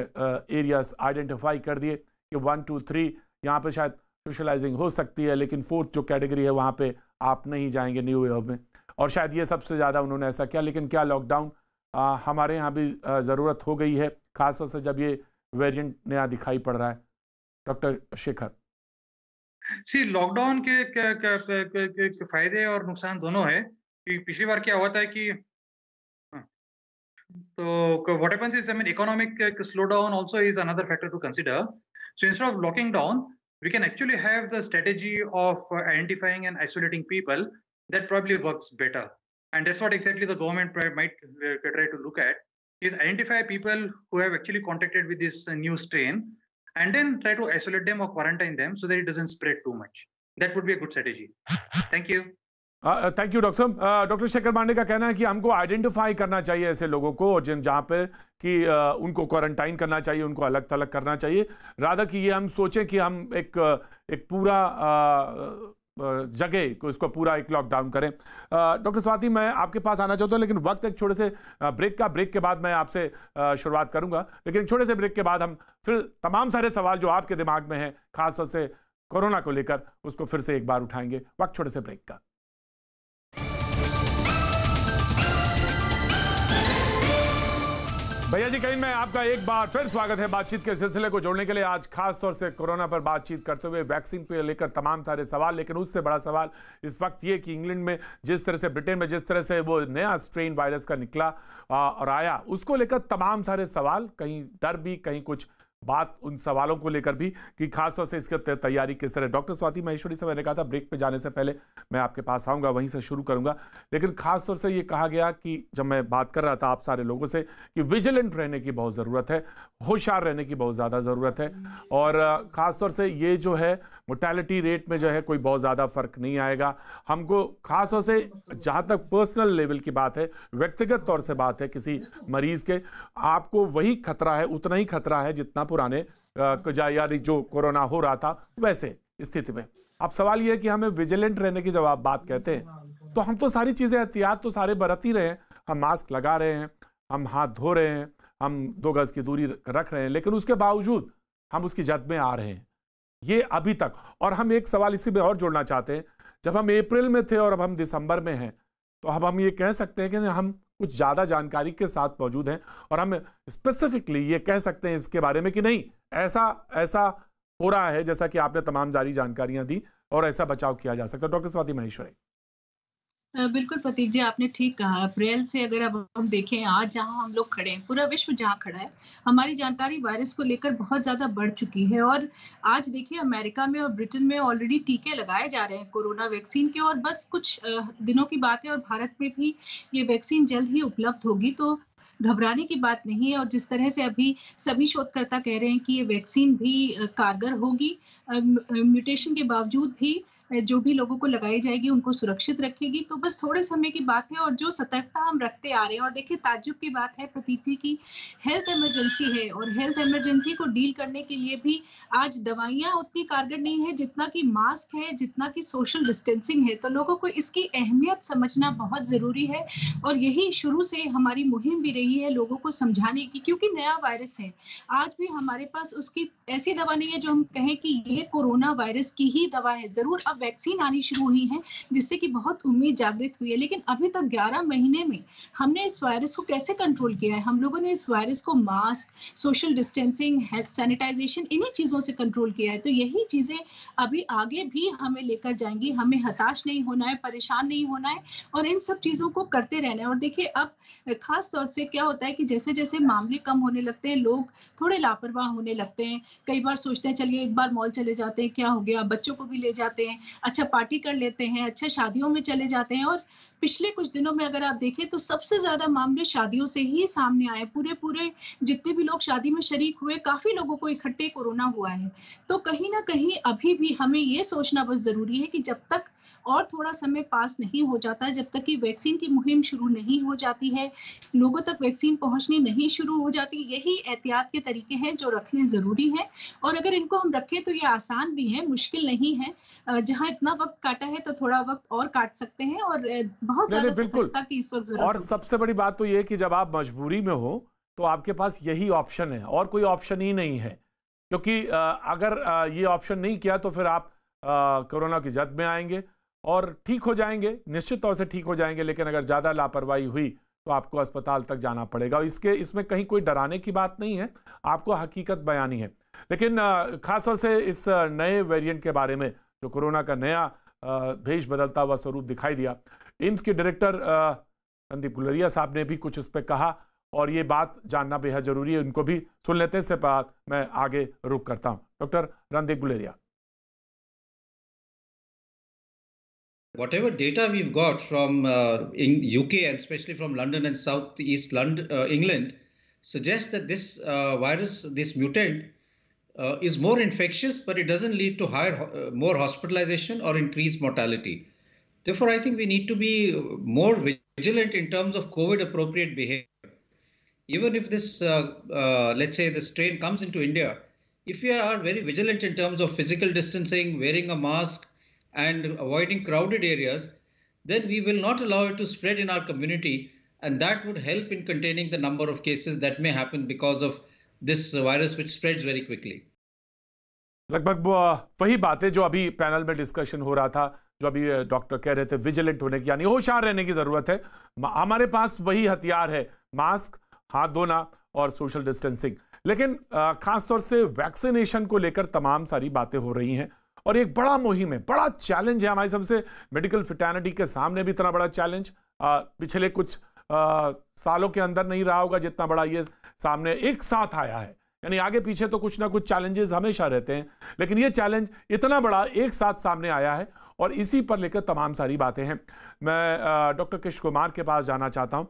एरियाज आइडेंटिफाई कर दिए कि 1, 2, 3 यहाँ पे शायद सोशलाइजिंग हो सकती है, लेकिन 4th जो कैटेगरी है वहाँ पे आप नहीं जाएंगे न्यू ईयर में, और शायद ये सबसे ज़्यादा उन्होंने ऐसा किया। लेकिन क्या लॉकडाउन हमारे यहाँ भी ज़रूरत हो गई है, खासतौर से जब ये वेरिएंट नया दिखाई पड़ रहा है? डॉक्टर शेखर। लॉकडाउन के फायदे और नुकसान दोनों है। कि पिछली बार क्या हुआ था कि तो what happens is, I mean, economic slowdown also is another factor to consider. So instead of locking down, we can actually have the strategy of identifying and isolating people. That probably works better, and that's what exactly the government might try to look at, is identify people who have actually contacted with this new strain and then try to isolate them or quarantine them so that it doesn't spread too much. That would be a good strategy. Thank you. Thank you doctor साहब। Doctor Shekhar Pandey का कहना है कि हमको identify करना चाहिए ऐसे लोगों को, और जहाँ पे कि उनको क्वारंटाइन करना चाहिए, उनको अलग थलग करना चाहिए, राधा कि ये हम सोचें कि हम एक पूरा जगह को इसको पूरा एक लॉकडाउन करें। डॉक्टर स्वाति, मैं आपके पास आना चाहता हूँ, लेकिन वक्त एक छोटे से ब्रेक के बाद मैं आपसे शुरुआत करूंगा, लेकिन छोटे से ब्रेक के बाद हम फिर तमाम सारे सवाल जो आपके दिमाग में हैं खासतौर से कोरोना को लेकर उसको फिर से एक बार उठाएंगे। वक्त छोटे से ब्रेक का। भैया जी कहीं में आपका एक बार फिर स्वागत है बातचीत के सिलसिले को जोड़ने के लिए। आज खास तौर से कोरोना पर बातचीत करते हुए वैक्सीन पे लेकर तमाम सारे सवाल, लेकिन उससे बड़ा सवाल इस वक्त ये कि इंग्लैंड में जिस तरह से, ब्रिटेन में जिस तरह से वो नया स्ट्रेन वायरस का निकला और आया, उसको लेकर तमाम सारे सवाल, कहीं डर भी, कहीं कुछ बात उन सवालों को लेकर भी कि खासतौर से इसकी तैयारी किस तरह। डॉक्टर स्वाति महेश्वरी से मैंने कहा था ब्रेक पे जाने से पहले मैं आपके पास आऊँगा, वहीं से शुरू करूँगा, लेकिन खासतौर से ये कहा गया कि जब मैं बात कर रहा था आप सारे लोगों से कि विजिलेंट रहने की बहुत ज़रूरत है, होशियार रहने की बहुत ज़्यादा ज़रूरत है, और ख़ासतौर से ये जो है मोर्टेलिटी रेट में जो है कोई बहुत ज़्यादा फ़र्क नहीं आएगा। हमको ख़ासतौर से जहाँ तक पर्सनल लेवल की बात है, व्यक्तिगत तौर से बात है, किसी मरीज़ के आपको वही खतरा है, उतना ही खतरा है जितना पुराने यानी जो कोरोना हो रहा था वैसे स्थिति में। अब सवाल ये है कि हमें विजिलेंट रहने की जब आप बात कहते हैं तो हम तो सारी चीज़ें, एहतियात तो सारे बरत ही रहे हैं, हम मास्क लगा रहे हैं, हम हाथ धो रहे हैं, हम 2 गज की दूरी रख रहे हैं, लेकिन उसके बावजूद हम उसकी जद में आ रहे हैं ये अभी तक। और हम एक सवाल इसी में और जोड़ना चाहते हैं, जब हम अप्रैल में थे और अब हम दिसंबर में हैं, तो अब हम ये कह सकते हैं कि हम कुछ ज़्यादा जानकारी के साथ मौजूद हैं और हम स्पेसिफिकली ये कह सकते हैं इसके बारे में कि नहीं ऐसा हो रहा है जैसा कि आपने तमाम सारी जानकारियां दी और ऐसा बचाव किया जा सकता है। डॉक्टर स्वाति महेश्वरी। बिल्कुल प्रतीक जी, आपने ठीक कहा। अप्रैल से अगर अब हम देखें, आज जहां हम लोग खड़े हैं, पूरा विश्व जहां खड़ा है, हमारी जानकारी वायरस को लेकर बहुत ज़्यादा बढ़ चुकी है। और आज देखिए अमेरिका में और ब्रिटेन में ऑलरेडी टीके लगाए जा रहे हैं कोरोना वैक्सीन के, और बस कुछ दिनों की बात है और भारत में भी ये वैक्सीन जल्द ही उपलब्ध होगी, तो घबराने की बात नहीं है। और जिस तरह से अभी सभी शोधकर्ता कह रहे हैं कि ये वैक्सीन भी कारगर होगी, म्यूटेशन के बावजूद भी जो भी लोगों को लगाई जाएगी उनको सुरक्षित रखेगी, तो बस थोड़े समय की बात है। और जो सतर्कता हम रखते आ रहे हैं, और देखिए ताज्जुब की बात है प्रतीक जी की हेल्थ इमरजेंसी है, और हेल्थ इमरजेंसी को डील करने के लिए भी आज दवाइयाँ उतनी कारगर नहीं है जितना कि मास्क है, जितना कि सोशल डिस्टेंसिंग है। तो लोगों को इसकी अहमियत समझना बहुत ज़रूरी है, और यही शुरू से हमारी मुहिम भी रही है लोगों को समझाने की, क्योंकि नया वायरस है। आज भी हमारे पास उसकी ऐसी दवा नहीं है जो हम कहें कि ये कोरोना वायरस की ही दवा है। ज़रूर अब वैक्सीन आनी शुरू हुई है जिससे कि बहुत उम्मीद जागृत हुई है, लेकिन अभी तक 11 महीने में हमने इस वायरस को कैसे कंट्रोल किया है? हम लोगों ने इस वायरस को mask, social distancing, health sanitization, इन्हीं चीज़ों से कंट्रोल किया है। तो यही चीज़ें अभी आगे भी हमें लेकर जाएंगी। हमें हताश नहीं होना है, परेशान नहीं होना है, और इन सब चीज़ों को करते रहना है। और देखिए अब खास तौर से क्या होता है कि जैसे जैसे मामले कम होने लगते हैं, लोग थोड़े लापरवाह होने लगते हैं। कई बार सोचते हैं चलिए एक बार मॉल चले जाते हैं, क्या हो गया, बच्चों को भी ले जाते हैं, अच्छा पार्टी कर लेते हैं, अच्छा शादियों में चले जाते हैं। और पिछले कुछ दिनों में अगर आप देखें तो सबसे ज्यादा मामले शादियों से ही सामने आए। पूरे जितने भी लोग शादी में शरीक हुए, काफी लोगों को इकट्ठे कोरोना हुआ है। तो कहीं ना कहीं अभी भी हमें ये सोचना बस जरूरी है कि जब तक और थोड़ा समय पास नहीं हो जाता, जब तक कि वैक्सीन की मुहिम शुरू नहीं हो जाती है, लोगों तक वैक्सीन पहुंचनी नहीं शुरू हो जाती, यही एहतियात के तरीके हैं जो रखने ज़रूरी हैं। और अगर इनको हम रखें तो ये आसान भी है, मुश्किल नहीं है। जहां इतना वक्त काटा है तो थोड़ा वक्त और काट सकते हैं, और बहुत ज़्यादा सतर्कता की इस वक्त जरूरत और सबसे बड़ी बात तो ये कि जब आप मजबूरी में हो तो आपके पास यही ऑप्शन है और कोई ऑप्शन ही नहीं है, क्योंकि अगर ये ऑप्शन नहीं किया तो फिर आप कोरोना की जद में आएंगे और ठीक हो जाएंगे, निश्चित तौर से ठीक हो जाएंगे, लेकिन अगर ज़्यादा लापरवाही हुई तो आपको अस्पताल तक जाना पड़ेगा। इसमें कहीं कोई डराने की बात नहीं है, आपको हकीकत बयानी है। लेकिन खासतौर से इस नए वेरिएंट के बारे में जो कोरोना का नया भेष बदलता हुआ स्वरूप दिखाई दिया, एम्स के डायरेक्टर रणदीप गुलेरिया साहब ने भी कुछ इस पर कहा और ये बात जानना बेहद जरूरी है, उनको भी सुन लेते हैं। इससे बात मैं आगे रुक करता हूँ। Doctor Randeep Guleria. Whatever data we've got from in UK and especially from London and South East London, England, suggests that this virus, this mutant, is more infectious, but it doesn't lead to more hospitalization or increased mortality. Therefore, I think we need to be more vigilant in terms of COVID-appropriate behavior. Even if this, let's say, the strain comes into India, if we are very vigilant in terms of physical distancing, wearing a mask, and avoiding crowded areas, then we will not allow it to spread in our community, and that would help in containing the number of cases that may happen because of this virus, which spreads very quickly. लगभग वही बातें जो अभी panel में discussion हो रहा था, जो अभी डॉक्टर कह रहे थे, विजिलेंट होने की यानी होशियार रहने की जरूरत है। हमारे पास वही हथियार है, मास्क, हाथ धोना और सोशल डिस्टेंसिंग। लेकिन खासतौर से वैक्सीनेशन को लेकर तमाम सारी बातें हो रही हैं और एक बड़ा मुहिम है, बड़ा चैलेंज है हमारी सबसे मेडिकल फ्रेटर्निटी के सामने भी इतना बड़ा चैलेंज पिछले कुछ सालों के अंदर नहीं रहा होगा जितना बड़ा ये सामने एक साथ आया है। यानी आगे पीछे तो कुछ ना कुछ चैलेंजेस हमेशा रहते हैं, लेकिन ये चैलेंज इतना बड़ा एक साथ सामने आया है और इसी पर लेकर तमाम सारी बातें हैं। मैं डॉक्टर कृष्ण कुमार के पास जाना चाहता हूं।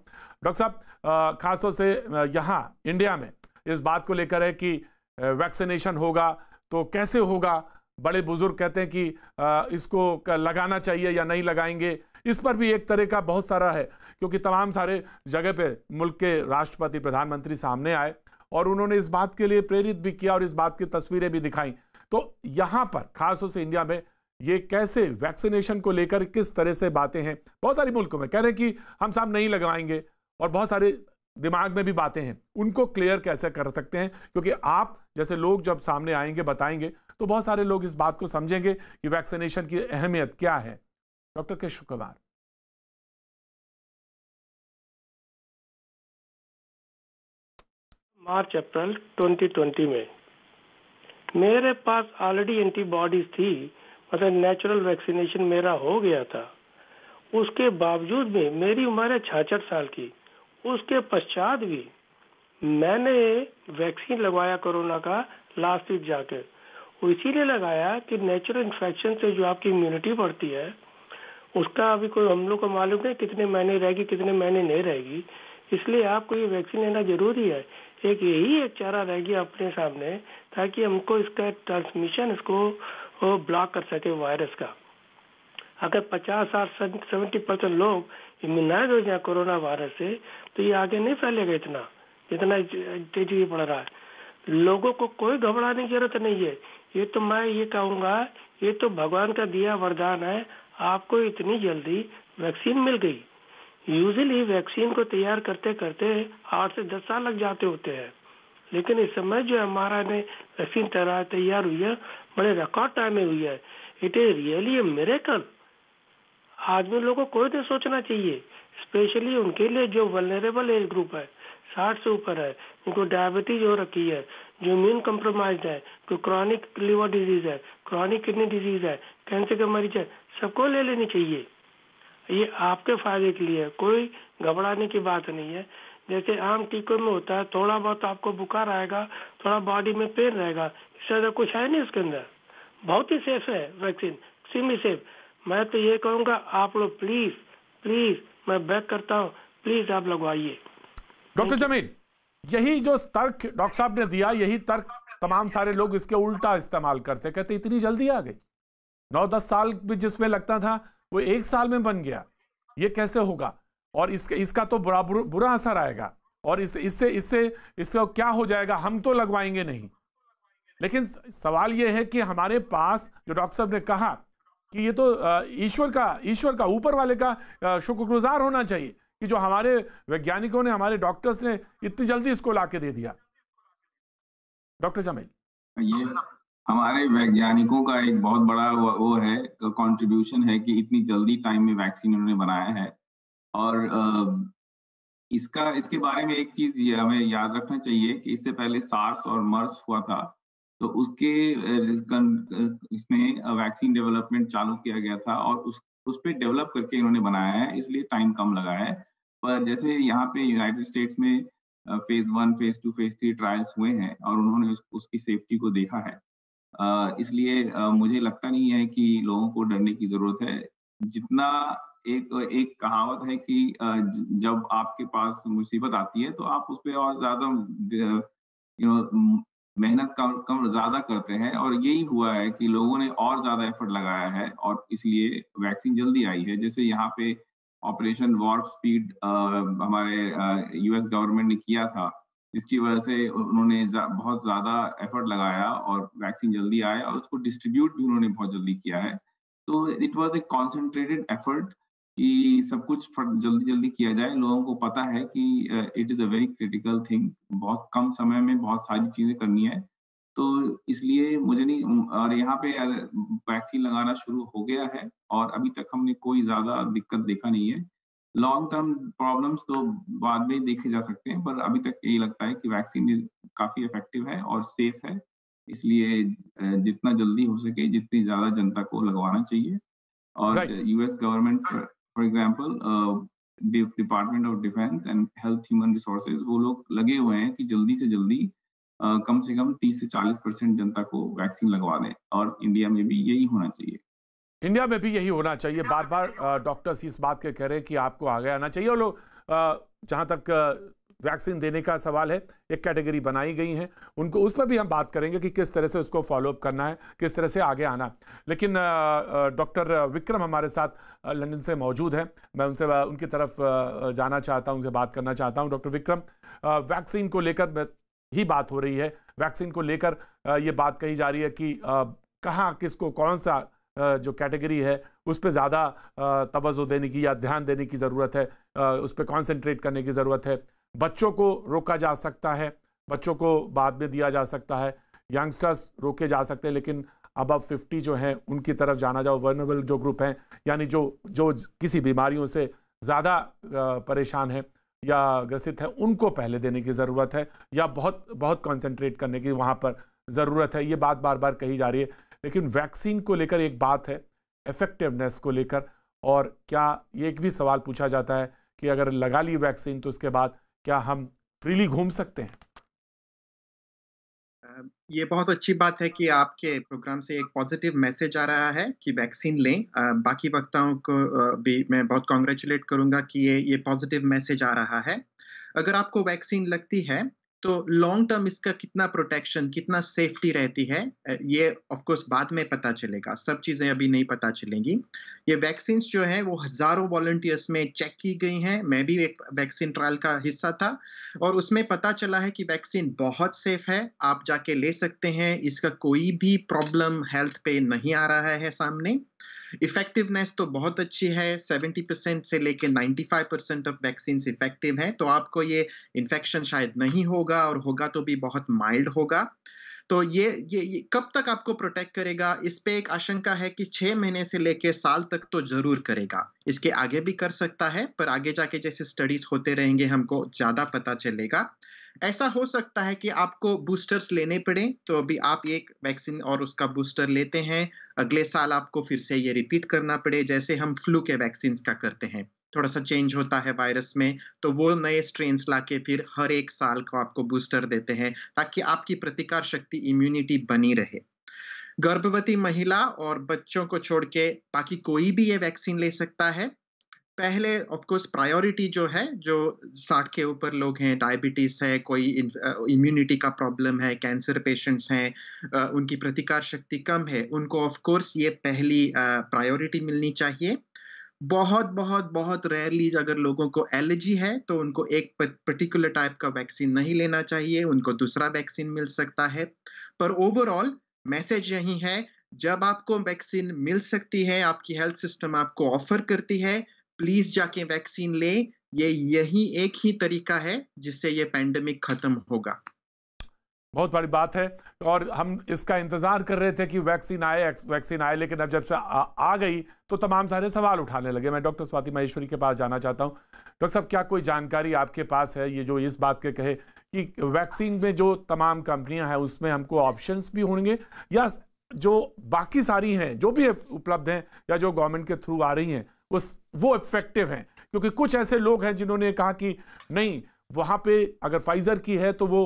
डॉक्टर साहब, खासतौर से यहाँ इंडिया में इस बात को लेकर है कि वैक्सीनेशन होगा तो कैसे होगा। बड़े बुजुर्ग कहते हैं कि इसको लगाना चाहिए या नहीं लगाएंगे, इस पर भी एक तरह का बहुत सारा है, क्योंकि तमाम सारे जगह पे मुल्क के राष्ट्रपति, प्रधानमंत्री सामने आए और उन्होंने इस बात के लिए प्रेरित भी किया और इस बात की तस्वीरें भी दिखाई। तो यहाँ पर खासतौर से इंडिया में ये कैसे वैक्सीनेशन को लेकर किस तरह से बातें हैं। बहुत सारी मुल्कों में कह रहे हैं कि हम साहब नहीं लगवाएंगे और बहुत सारे दिमाग में भी बातें हैं, उनको क्लियर कैसे कर सकते हैं, क्योंकि आप जैसे लोग जब सामने आएंगे बताएंगे तो बहुत सारे लोग इस बात को समझेंगे कि वैक्सीनेशन की अहमियत क्या है। डॉक्टर कृष्ण कुमार। मार्च अप्रैल 2020 में मेरे पास ऑलरेडी एंटीबॉडीज थी, मतलब नेचुरल वैक्सीनेशन मेरा हो गया था। उसके बावजूद भी मेरी उम्र है 66 साल की, उसके पश्चात भी मैंने वैक्सीन लगवाया कोरोना का लास्ट वीक जाके। वो इसीलिए लगाया कि नेचुरल इन्फेक्शन से जो आपकी इम्यूनिटी बढ़ती है उसका अभी कोई हम लोग को मालूम नहीं कितने महीने रहेगी कितने महीने नहीं रहेगी, इसलिए आपको ये वैक्सीन लेना जरूरी है। एक चारा रह गया अपने सामने ताकि हमको इसका ट्रांसमिशन इसको ब्लॉक कर सके वायरस का। अगर 50-70% लोग इम्यूनाइज हो जाए कोरोना वायरस से तो ये आगे नहीं फैलेगा इतना जितना तेजी बढ़ रहा है। लोगों को कोई घबराने की जरूरत नहीं है। ये तो मैं ये कहूँगा, ये तो भगवान का दिया वरदान है, आपको इतनी जल्दी वैक्सीन मिल गई। यूजुअली वैक्सीन को तैयार करते करते 8 से 10 साल लग जाते होते हैं, लेकिन इस समय जो हमारा ने वैक्सीन तैयार हुई है बड़े रिकॉर्ड टाइम में हुई है। It is really a miracle. आदमी लोगों को कोई नहीं सोचना चाहिए, स्पेशली उनके लिए जो वल्नरेबल एज ग्रुप है, 60 से ऊपर है, उनको डायबिटीज हो रखी है, जो इम्यून कम्प्रोमाइज्ड है, जो क्रॉनिक लिवर डिजीज है, क्रॉनिक किडनी डिजीज है, कैंसर का मरीज है, सबको ले लेनी चाहिए। ये आपके फायदे के लिए, कोई घबराने की बात नहीं है। जैसे आम टीकों में होता है, थोड़ा बहुत आपको बुखार आएगा, थोड़ा बॉडी में पेन रहेगा, इससे ज्यादा कुछ है नहीं उसके अंदर। बहुत ही सेफ है वैक्सीन, एक्सट्रीमली सेफ। मैं तो ये कहूँगा आप लोग प्लीज प्लीज, मैं बैक करता हूँ, प्लीज आप लगवाइए। डॉक्टर जमील, यही जो तर्क डॉक्टर साहब ने दिया, यही तर्क तमाम सारे लोग इसके उल्टा इस्तेमाल करते, कहते इतनी जल्दी आ गई, 9-10 साल भी जिसमें लगता था वो 1 साल में बन गया, ये कैसे होगा, और इसका तो बुरा असर आएगा, और इससे क्या हो जाएगा, हम तो लगवाएंगे नहीं। लेकिन सवाल ये है कि हमारे पास जो डॉक्टर साहब ने कहा कि ये तो ईश्वर का ऊपर वाले का शुक्रगुजार होना चाहिए कि जो हमारे वैज्ञानिकों ने, हमारे डॉक्टर्स ने इतनी जल्दी इसको लाके दे दिया। डॉक्टर जमील, ये हमारे वैज्ञानिकों का एक बहुत बड़ा वो है, कंट्रीब्यूशन है कि इतनी जल्दी टाइम में वैक्सीन उन्होंने बनाया है। और इसके बारे में एक चीज हमें याद रखना चाहिए कि इससे पहले सार्स और मर्स हुआ था, तो उसके इसमें वैक्सीन डेवलपमेंट चालू किया गया था और उस पे डेवलप करके इन्होंने बनाया है, इसलिए टाइम कम लगा है। पर जैसे यहाँ पे यूनाइटेड स्टेट्स में फेज 1, फेज 2, फेज 3 ट्रायल्स हुए हैं और उन्होंने उसकी सेफ्टी को देखा है, इसलिए मुझे लगता नहीं है कि लोगों को डरने की जरूरत है। जितना एक कहावत है कि जब आपके पास मुसीबत आती है तो आप उस पर और ज्यादा मेहनत कम ज़्यादा करते हैं, और यही हुआ है कि लोगों ने और ज़्यादा एफर्ट लगाया है और इसलिए वैक्सीन जल्दी आई है। जैसे यहाँ पे ऑपरेशन वार्प स्पीड हमारे यूएस गवर्नमेंट ने किया था, जिसकी वजह से उन्होंने बहुत ज़्यादा एफर्ट लगाया और वैक्सीन जल्दी आया और उसको डिस्ट्रीब्यूट भी उन्होंने बहुत जल्दी किया है। तो it was a concentrated effort कि सब कुछ जल्दी किया जाए। लोगों को पता है कि it is a very critical thing, बहुत कम समय में बहुत सारी चीज़ें करनी है। तो इसलिए मुझे नहीं, और यहाँ पे वैक्सीन लगाना शुरू हो गया है और अभी तक हमने कोई ज़्यादा दिक्कत देखा नहीं है। लॉन्ग टर्म प्रॉब्लम्स तो बाद में देखे जा सकते हैं, पर अभी तक यही लगता है कि वैक्सीन काफ़ी इफ़ेक्टिव है और सेफ है। इसलिए जितना जल्दी हो सके, जितनी ज़्यादा जनता को लगवाना चाहिए। और right. US government for example department of defence and health human resources, वो लोग लगे हुए हैं कि जल्दी से जल्दी कम से कम 30 से 40% जनता को वैक्सीन लगवा दें, और इंडिया में भी यही होना चाहिए। इंडिया में भी यही होना चाहिए। बार बार डॉक्टर्स इस बात के कह रहे हैं कि आपको आगे आना चाहिए। और लोग जहाँ तक वैक्सीन देने का सवाल है, एक कैटेगरी बनाई गई है, उनको उस पर भी हम बात करेंगे कि किस तरह से उसको फॉलोअप करना है, किस तरह से आगे आना। लेकिन डॉक्टर विक्रम हमारे साथ लंदन से मौजूद हैं। मैं उनसे उनकी तरफ जाना चाहता हूं, उनसे बात करना चाहता हूं। डॉक्टर विक्रम, वैक्सीन को लेकर ही बात हो रही है। वैक्सीन को लेकर ये बात कही जा रही है कि कहाँ किसको कौन सा जो कैटेगरी है उस पर ज़्यादा तवज्जो देने की या ध्यान देने की ज़रूरत है, उस पर कॉन्सेंट्रेट करने की ज़रूरत है। बच्चों को रोका जा सकता है, बच्चों को बाद में दिया जा सकता है, यंगस्टर्स रोके जा सकते हैं, लेकिन अबव 50 जो हैं उनकी तरफ जाना, जो वर्नेबल जो ग्रुप हैं, यानी जो किसी बीमारियों से ज़्यादा परेशान है या ग्रसित है, उनको पहले देने की ज़रूरत है या बहुत बहुत कॉन्सेंट्रेट करने की वहाँ पर ज़रूरत है। ये बात बार बार कही जा रही है। लेकिन वैक्सीन को लेकर एक बात है, इफेक्टिवनेस को लेकर, और क्या ये एक भी सवाल पूछा जाता है कि अगर लगा ली वैक्सीन तो उसके बाद क्या हम फ्रीली घूम सकते हैं? ये बहुत अच्छी बात है कि आपके प्रोग्राम से एक पॉजिटिव मैसेज आ रहा है कि वैक्सीन लें। बाकी वक्ताओं को भी मैं बहुत कॉन्ग्रेचुलेट करूंगा कि ये पॉजिटिव मैसेज आ रहा है। अगर आपको वैक्सीन लगती है तो लॉन्ग टर्म इसका कितना प्रोटेक्शन, कितना सेफ्टी रहती है, ये ऑफ कोर्स बाद में पता चलेगा। सब चीज़ें अभी नहीं पता चलेंगी। ये वैक्सीन जो है वो हज़ारों वॉलंटियर्स में चेक की गई हैं। मैं भी एक वैक्सीन ट्रायल का हिस्सा था और उसमें पता चला है कि वैक्सीन बहुत सेफ है। आप जाके ले सकते हैं, इसका कोई भी प्रॉब्लम हेल्थ पे नहीं आ रहा है सामने। इफेक्टिवनेस तो बहुत अच्छी है, 70% से लेके 95% ऑफ वैक्सीन इफेक्टिव है। तो आपको ये इन्फेक्शन शायद नहीं होगा, और होगा तो भी बहुत माइल्ड होगा। तो ये कब तक आपको प्रोटेक्ट करेगा, इस पे एक आशंका है कि 6 महीने से लेके साल तक तो जरूर करेगा। इसके आगे भी कर सकता है, पर आगे जाके जैसे स्टडीज होते रहेंगे हमको ज्यादा पता चलेगा। ऐसा हो सकता है कि आपको बूस्टर्स लेने पड़े, तो अभी आप एक वैक्सीन और उसका बूस्टर लेते हैं, अगले साल आपको फिर से ये रिपीट करना पड़े, जैसे हम फ्लू के वैक्सीन का करते हैं। थोड़ा सा चेंज होता है वायरस में, तो वो नए स्ट्रेन्स लाके फिर हर एक साल को आपको बूस्टर देते हैं ताकि आपकी प्रतिकार शक्ति, इम्यूनिटी बनी रहे। गर्भवती महिला और बच्चों को छोड़ के बाकी कोई भी ये वैक्सीन ले सकता है। पहले ऑफ कोर्स प्रायोरिटी जो है, जो 60 के ऊपर लोग हैं, डायबिटीज है, कोई इम्यूनिटी का प्रॉब्लम है, कैंसर पेशेंट्स हैं, उनकी प्रतिकार शक्ति कम है, उनको ऑफ कोर्स ये पहली प्रायोरिटी मिलनी चाहिए। बहुत बहुत बहुत रेयरली अगर लोगों को एलर्जी है तो उनको एक पर्टिकुलर टाइप का वैक्सीन नहीं लेना चाहिए, उनको दूसरा वैक्सीन मिल सकता है। पर ओवरऑल मैसेज यही है, जब आपको वैक्सीन मिल सकती है, आपकी हेल्थ सिस्टम आपको ऑफर करती है, प्लीज जाके वैक्सीन ले। यही एक ही तरीका है जिससे ये पैंडेमिक खत्म होगा। बहुत बड़ी बात है, और हम इसका इंतजार कर रहे थे कि वैक्सीन आए, लेकिन अब जब से आ गई तो तमाम सारे सवाल उठाने लगे। मैं डॉक्टर स्वाति माहेश्वरी के पास जाना चाहता हूं। डॉक्टर साहब, क्या कोई जानकारी आपके पास है, ये जो इस बात के कहे कि वैक्सीन में जो तमाम कंपनियां हैं उसमें हमको ऑप्शंस भी होंगे, या जो बाकी सारी हैं जो भी उपलब्ध हैं या जो गवर्नमेंट के थ्रू आ रही हैं वो इफेक्टिव हैं? क्योंकि कुछ ऐसे लोग हैं जिन्होंने कहा कि नहीं, वहाँ पे अगर फाइजर की है तो वो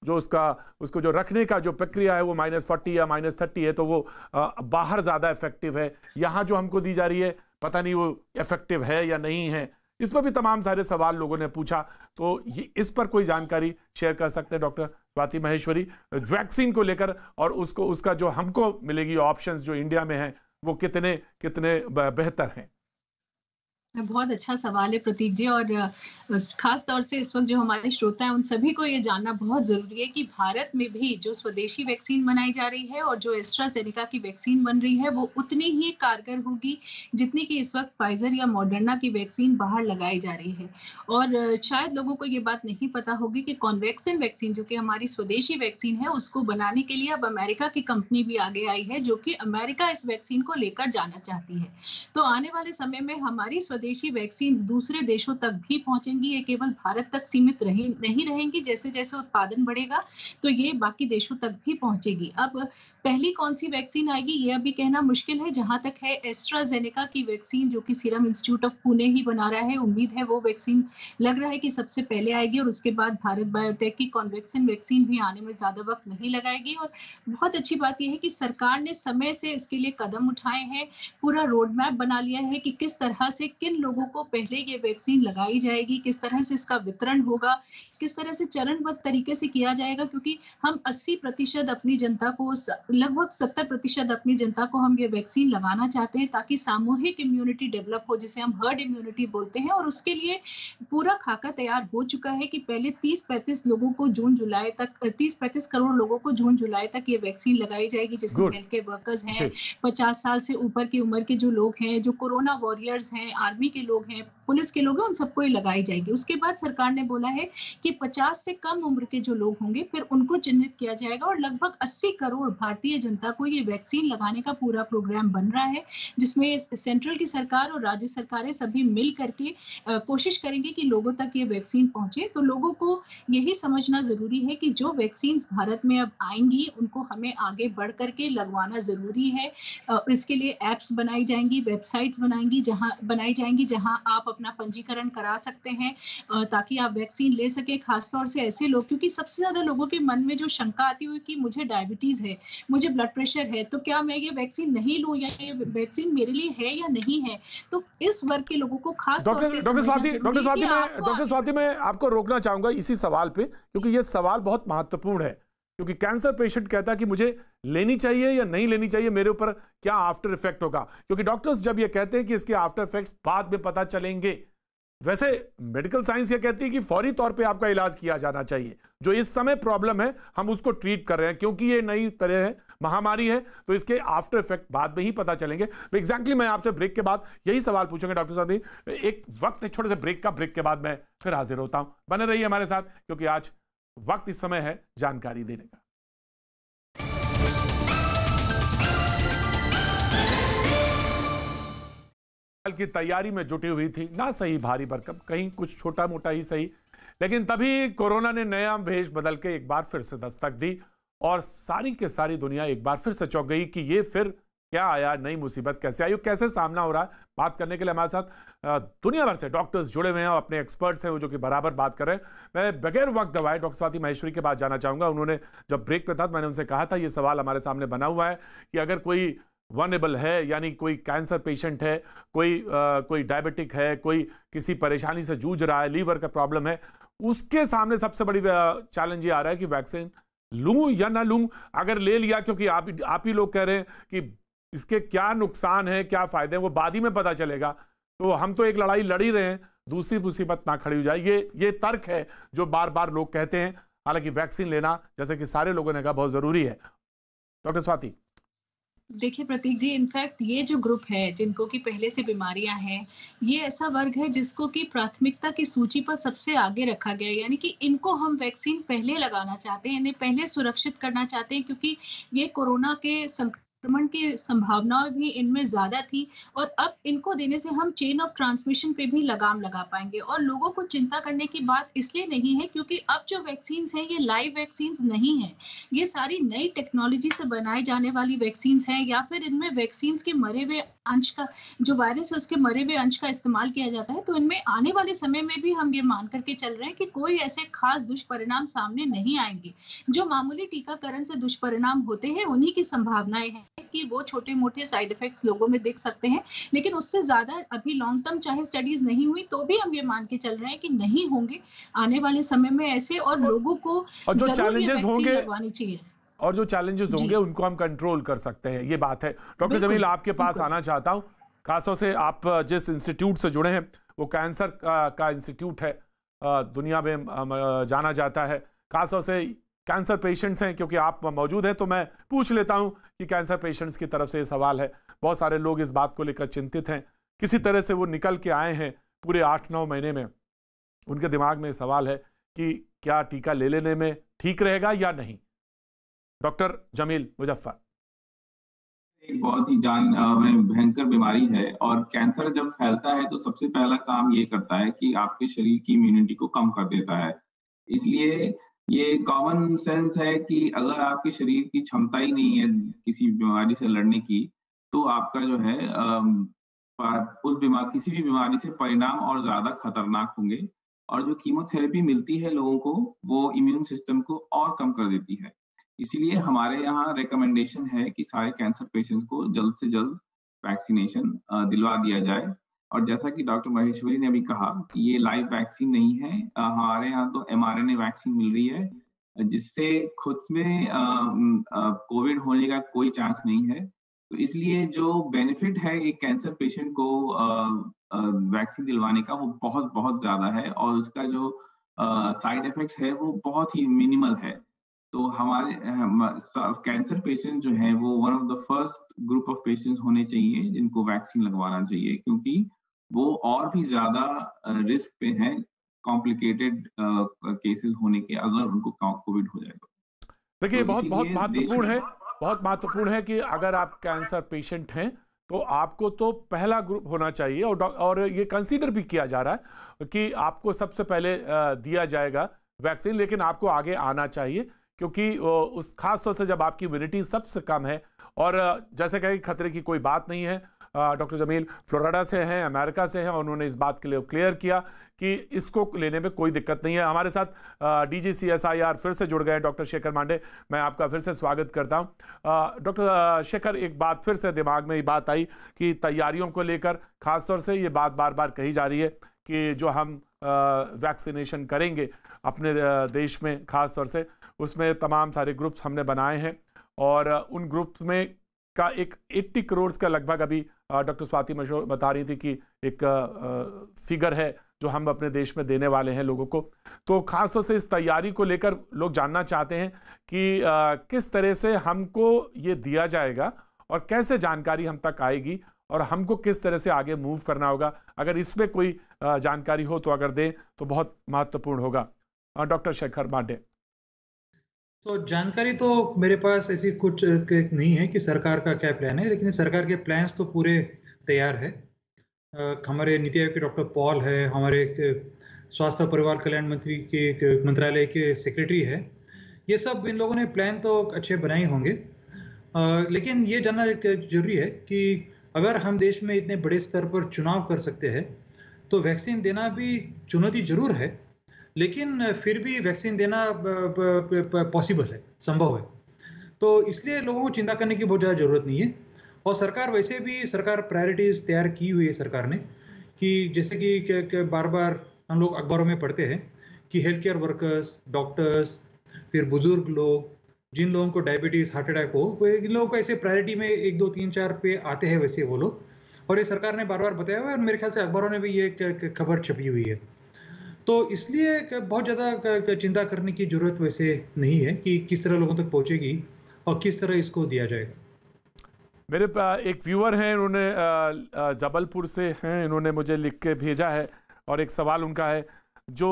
जो उसको जो रखने का जो प्रक्रिया है वो -40 या -30 है, तो वो बाहर ज़्यादा इफेक्टिव है। यहाँ जो हमको दी जा रही है पता नहीं वो इफेक्टिव है या नहीं है। इस पर भी तमाम सारे सवाल लोगों ने पूछा, तो इस पर कोई जानकारी शेयर कर सकते हैं डॉक्टर स्वाति माहेश्वरी, वैक्सीन को लेकर और उसको उसका जो हमको मिलेगी ऑप्शंस जो इंडिया में हैं वो कितने कितने बेहतर हैं? बहुत अच्छा सवाल है प्रतीक जी, और खास तौर से इस वक्त जो हमारे श्रोता हैं उन सभी को ये जानना बहुत ज़रूरी है कि भारत में भी जो स्वदेशी वैक्सीन बनाई जा रही है और जो एस्ट्राजेनेका की वैक्सीन बन रही है वो उतनी ही कारगर होगी जितनी कि इस वक्त फाइजर या मॉडर्ना की वैक्सीन बाहर लगाई जा रही है। और शायद लोगों को ये बात नहीं पता होगी कि कॉन्वैक्सिन वैक्सीन जो कि हमारी स्वदेशी वैक्सीन है उसको बनाने के लिए अब अमेरिका की कंपनी भी आगे आई है, जो कि अमेरिका इस वैक्सीन को लेकर जाना चाहती है। तो आने वाले समय में हमारी स्वदेशी वैक्सीन दूसरे देशों तक भी पहुंचेंगी, ये केवल भारत तक सीमित नहीं रहेंगी। जैसे जैसे उत्पादन बढ़ेगा तो ये बाकी देशों तक भी पहुंचेगी। अब पहली कौन सी वैक्सीन आएगी ये अभी कहना मुश्किल है। जहां तक है एस्ट्राजेनेका की वैक्सीन जो कि सीरम इंस्टीट्यूट ऑफ पुणे ही बना रहा है, उम्मीद है वो वैक्सीन लग रहा है कि सबसे पहले आएगी और उसके बाद भारत बायोटेक की कॉन्वैक्सिन वैक्सीन भी आने में ज्यादा वक्त नहीं लगाएगी। और बहुत अच्छी बात यह है कि सरकार ने समय से इसके लिए कदम उठाए हैं, पूरा रोड मैप बना लिया है कि किस तरह से किन लोगों को पहले ये वैक्सीन लगाई जाएगी, किस तरह से इसका वितरण होगा, किस तरह से चरणबद्ध तरीके से किया जाएगा। क्योंकि हम 80% अपनी जनता को, लगभग 70% अपनी जनता को हम ये वैक्सीन लगाना चाहते हैं ताकि सामूहिक इम्यूनिटी डेवलप हो, जिसे हम हर्ड इम्यूनिटी बोलते हैं। और उसके लिए पूरा खाका तैयार हो चुका है कि पहले 30-35 लोगों को जून जुलाई तक 30-35 करोड़ लोगों को जून जुलाई तक ये वैक्सीन लगाई जाएगी, जिसमें हेल्थ केयर वर्कर्स हैं, 50 साल से ऊपर की उम्र के जो लोग हैं, जो कोरोना वॉरियर्स हैं, आर्मी के लोग हैं, पुलिस के लोग हैं, उन सबको ही लगाई जाएगी। उसके बाद सरकार ने बोला है कि 50 से कम उम्र के जो लोग होंगे फिर उनको चिन्हित किया जाएगा और लगभग 80 करोड़ भारतीय जनता को ये वैक्सीन लगाने का पूरा प्रोग्राम बन रहा है, जिसमें सेंट्रल की सरकार और राज्य सरकारें सभी मिल करके कोशिश करेंगे कि लोगों तक ये वैक्सीन पहुंचे। तो लोगों को यही समझना जरूरी है कि जो वैक्सीन भारत में अब आएंगी उनको हमें आगे बढ़ करके लगवाना जरूरी है। इसके लिए एप्स बनाई जाएंगी, वेबसाइट्स बनाई जाएंगी जहां आप अपना पंजीकरण करा सकते हैं ताकि आप वैक्सीन ले सके। खासतौर से ऐसे लोग, क्योंकि सबसे ज्यादा लोगों के मन में जो शंका आती है कि मुझे डायबिटीज है, मुझे ब्लड प्रेशर है, तो क्या मैं ये वैक्सीन नहीं लूं या ये वैक्सीन मेरे लिए है या नहीं है। तो इस वर्ग के लोगों को खास तौर से डॉक्टर स्वाति मैं आपको रोकना चाहूंगा इसी सवाल पे, क्योंकि ये सवाल बहुत महत्वपूर्ण है। क्योंकि कैंसर पेशेंट कहता है कि मुझे लेनी चाहिए या नहीं लेनी चाहिए, मेरे ऊपर क्या आफ्टर इफेक्ट होगा। क्योंकि डॉक्टर्स जब ये कहते हैं कि इसके आफ्टर इफेक्ट्स बाद में पता चलेंगे, वैसे मेडिकल साइंस ये कहती है कि फौरी तौर पे आपका इलाज किया जाना चाहिए। जो इस समय प्रॉब्लम है हम उसको ट्रीट कर रहे हैं, क्योंकि ये नई तरह है, महामारी है, तो इसके आफ्टर इफेक्ट बाद में ही पता चलेंगे। तो एग्जैक्टली मैं आपसे ब्रेक के बाद यही सवाल पूछूंगा डॉक्टर स्वाति। एक वक्त छोटे से ब्रेक का, ब्रेक के बाद मैं फिर हाजिर होता हूं। बने रहिए हमारे साथ, क्योंकि आज वक्त इस समय है जानकारी देने का। की तैयारी में जुटी हुई थी, ना सही भारी भरकम, कहीं कुछ छोटा मोटा ही सही, लेकिन तभी कोरोना ने नया भेष बदल के एक बार फिर से दस्तक दी और सारी के सारी दुनिया एक बार फिर से चौंक गई कि ये फिर क्या आया, नई मुसीबत कैसे आई, कैसे सामना हो रहा है। बात करने के लिए हमारे साथ दुनिया भर से डॉक्टर्स जुड़े हुए हैं और अपने एक्सपर्ट्स हैं वो, जो कि बराबर बात कर रहे हैं। मैं बगैर वक्त दवाए डॉक्टर स्वाति माहेश्वरी के पास जाना चाहूंगा। उन्होंने जब ब्रेक पे था मैंने उनसे कहा था, ये सवाल हमारे सामने बना हुआ है कि अगर कोई वनरेबल है, यानी कोई कैंसर पेशेंट है, कोई डायबिटिक है, कोई किसी परेशानी से जूझ रहा है, लीवर का प्रॉब्लम है, उसके सामने सबसे बड़ी चैलेंज ये आ रहा है कि वैक्सीन लूं या ना लूं। अगर ले लिया, क्योंकि आप ही लोग कह रहे हैं कि इसके क्या नुकसान है, क्या फायदे हैं, वो बाद ही में पता चलेगा। तो हम तो एक लड़ाई लड़ ही रहे हैं, दूसरी मुसीबत ना खड़ी हो जाए। ये तर्क है जो बार बार लोग कहते हैं। हालांकि वैक्सीन लेना, जैसे कि सारे लोगों ने कहा, बहुत जरूरी है। डॉक्टर स्वाति। देखिए प्रतीक जी, इनफैक्ट ये जो ग्रुप है जिनको कि पहले से बीमारियां हैं, ये ऐसा वर्ग है जिसको कि प्राथमिकता की सूची पर सबसे आगे रखा गया है। यानी कि इनको हम वैक्सीन पहले लगाना चाहते हैं, इन्हें पहले सुरक्षित करना चाहते हैं, क्योंकि ये कोरोना के संक्रमण की संभावनाएं भी इनमें ज्यादा थी और अब इनको देने से हम चेन ऑफ ट्रांसमिशन पे भी लगाम लगा पाएंगे। और लोगों को चिंता करने की बात इसलिए नहीं है क्योंकि अब जो वैक्सीन हैं ये लाइव वैक्सीन नहीं है, ये सारी नई टेक्नोलॉजी से बनाई जाने वाली वैक्सीन हैं, या फिर इनमें वैक्सीन के मरे हुए अंश का जो वायरस है उसके मरे हुए अंश का इस्तेमाल किया जाता है, तो इनमें आने वाले समय में भी हम ये मान करके चल रहे हैं कि कोई ऐसे खास दुष्परिणाम सामने नहीं आएंगे। जो मामूली टीकाकरण से दुष्परिणाम होते हैं उन्हीं की संभावनाएं हैं कि वो छोटे-मोटे साइड इफेक्ट्स लोगों में दिख सकते हैं, लेकिन उससे ज़्यादा अभी लॉन्ग टर्म चाहे स्टडीज नहीं हुई तो भी हम ये मान के चल रहे हैं कि नहीं होंगे आने वाले समय में ऐसे, और लोगों को और जो ज़रूर ये चैलेंजेस वैक्सीन होंगे लगवानी चाहिए। और जो चैलेंजेस जी। होंगे उनको हम कंट्रोल कर सकते हैं, ये बात है। डॉक्टर बिल्कुल, जमील, आपके पास बिल्कुल। आना चाहता हूँ, खासतौर से आप जिस इंस्टीट्यूट से जुड़े हैं वो कैंसर का इंस्टीट्यूट है, दुनिया में जाना जाता है। खासतौर से कैंसर पेशेंट्स हैं, क्योंकि आप मौजूद हैं तो मैं पूछ लेता हूं कि कैंसर पेशेंट्स की तरफ से ये सवाल है। बहुत सारे लोग इस बात को लेकर चिंतित हैं, किसी तरह से वो निकल के आए हैं पूरे 8-9 महीने में, उनके दिमाग में सवाल है कि क्या टीका ले लेने में ठीक रहेगा या नहीं। डॉक्टर जमील मुजफ्फर। एक बहुत ही भयंकर बीमारी है, और कैंसर जब फैलता है तो सबसे पहला काम ये करता है कि आपके शरीर की इम्यूनिटी को कम कर देता है। इसलिए ये कॉमन सेंस है कि अगर आपके शरीर की क्षमता ही नहीं है किसी बीमारी से लड़ने की, तो आपका जो है किसी भी बीमारी से परिणाम और ज्यादा खतरनाक होंगे। और जो कीमोथेरेपी मिलती है लोगों को, वो इम्यून सिस्टम को और कम कर देती है। इसीलिए हमारे यहाँ रिकमेंडेशन है कि सारे कैंसर पेशेंट्स को जल्द से जल्द वैक्सीनेशन दिलवा दिया जाए। और जैसा कि डॉक्टर महेश्वरी ने अभी कहा कि ये लाइव वैक्सीन नहीं है, हमारे यहाँ तो mRNA वैक्सीन मिल रही है, जिससे खुद में कोविड होने का कोई चांस नहीं है। तो इसलिए जो बेनिफिट है एक कैंसर पेशेंट को वैक्सीन दिलवाने का, वो बहुत बहुत ज्यादा है, और उसका जो साइड इफेक्ट्स है वो बहुत ही मिनिमल है। तो हमारे कैंसर पेशेंट जो हैं वो one of the first group of patients होने चाहिए जिनको वैक्सीन लगवाना चाहिए, क्योंकि वो और भी ज्यादा रिस्क पे हैं कॉम्प्लिकेटेड केसेस होने के, अगर उनको कोविड हो जाएगा। देखिए, तो बहुत इसीलिए महत्वपूर्ण है, बहुत महत्वपूर्ण है कि अगर आप कैंसर पेशेंट हैं तो आपको तो पहला ग्रुप होना चाहिए, और ये कंसीडर भी किया जा रहा है कि आपको सबसे पहले दिया जाएगा वैक्सीन, लेकिन आपको आगे आना चाहिए, क्योंकि उस खास तौर से जब आपकी इम्यूनिटी सबसे कम है। और जैसे कहें खतरे की कोई बात नहीं है। डॉक्टर जमील फ्लोरिडा से हैं, अमेरिका से हैं, और उन्होंने इस बात के लिए क्लियर किया कि इसको लेने में कोई दिक्कत नहीं है। हमारे साथ DGCSIR फिर से जुड़ गए डॉक्टर शेखर मांडे, मैं आपका फिर से स्वागत करता हूं। डॉक्टर शेखर, एक बात फिर से दिमाग में ये बात आई कि तैयारियों को लेकर खासतौर से ये बात बार बार कही जा रही है कि जो हम वैक्सीनेशन करेंगे अपने देश में खास तौर से, उसमें तमाम सारे ग्रुप्स हमने बनाए हैं, और उन ग्रुप्स में का एक 80 करोड़ का लगभग अभी डॉक्टर स्वाति मशहूर बता रही थी कि एक फिगर है जो हम अपने देश में देने वाले हैं लोगों को। तो खास तौर से इस तैयारी को लेकर लोग जानना चाहते हैं कि किस तरह से हमको ये दिया जाएगा और कैसे जानकारी हम तक आएगी, और हमको किस तरह से आगे मूव करना होगा। अगर इसमें कोई जानकारी हो तो अगर दें तो बहुत महत्वपूर्ण होगा। डॉक्टर शेखर मांडे। तो जानकारी तो मेरे पास ऐसी कुछ नहीं है कि सरकार का क्या प्लान है, लेकिन सरकार के प्लान्स तो पूरे तैयार है। हमारे नीति आयोग के डॉक्टर पॉल है, हमारे स्वास्थ्य और परिवार कल्याण मंत्री के मंत्रालय के सेक्रेटरी है, ये सब इन लोगों ने प्लान तो अच्छे बनाए होंगे। लेकिन ये जानना जरूरी है कि अगर हम देश में इतने बड़े स्तर पर चुनाव कर सकते हैं तो वैक्सीन देना भी चुनौती जरूर है, लेकिन फिर भी वैक्सीन देना पॉसिबल है, संभव है। तो इसलिए लोगों को चिंता करने की बहुत ज़्यादा ज़रूरत नहीं है। और सरकार वैसे भी सरकार प्रायोरिटीज़ तैयार की हुई है सरकार ने, कि जैसे कि बार बार हम लोग अखबारों में पढ़ते हैं कि हेल्थ केयर वर्कर्स, डॉक्टर्स, फिर बुजुर्ग लोग, जिन लोगों को डायबिटीज़, हार्ट अटैक हो, इन लोगों को ऐसे प्रायोरिटी में 1, 2, 3, 4 पे आते हैं वैसे वो लोग, और ये सरकार ने बार बार बताया हुआ है, और मेरे ख्याल से अखबारों में भी ये खबर छपी हुई है। तो इसलिए बहुत ज़्यादा चिंता करने की ज़रूरत वैसे नहीं है कि किस तरह लोगों तक पहुँचेगी और किस तरह इसको दिया जाएगा। मेरे एक व्यूअर हैं, उन्होंने जबलपुर से हैं, इन्होंने मुझे लिख के भेजा है, और एक सवाल उनका है, जो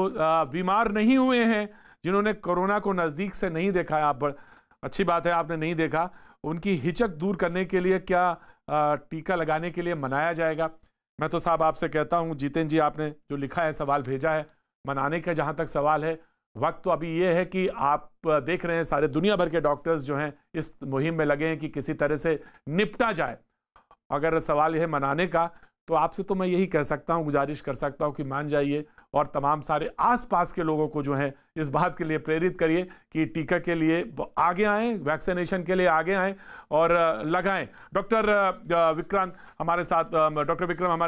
बीमार नहीं हुए हैं, जिन्होंने कोरोना को नज़दीक से नहीं देखा है, आप अच्छी बात है आपने नहीं देखा, उनकी हिचक दूर करने के लिए क्या टीका लगाने के लिए मनाया जाएगा? मैं तो साहब आपसे कहता हूँ, जितेंद्र जी आपने जो लिखा है, सवाल भेजा है, मनाने का जहाँ तक सवाल है, वक्त तो अभी ये है कि आप देख रहे हैं सारे दुनिया भर के डॉक्टर्स जो हैं इस मुहिम में लगे हैं कि किसी तरह से निपटा जाए, अगर सवाल है मनाने का, तो आपसे तो मैं यही कह सकता हूं, गुजारिश कर सकता हूं कि मान जाइए और तमाम सारे आसपास के लोगों को जो है इस बात के लिए प्रेरित करिए कि टीका के लिए आगे आएं, वैक्सीनेशन के लिए आगे आएं और लगाएं। डॉक्टर विक्रम हमारे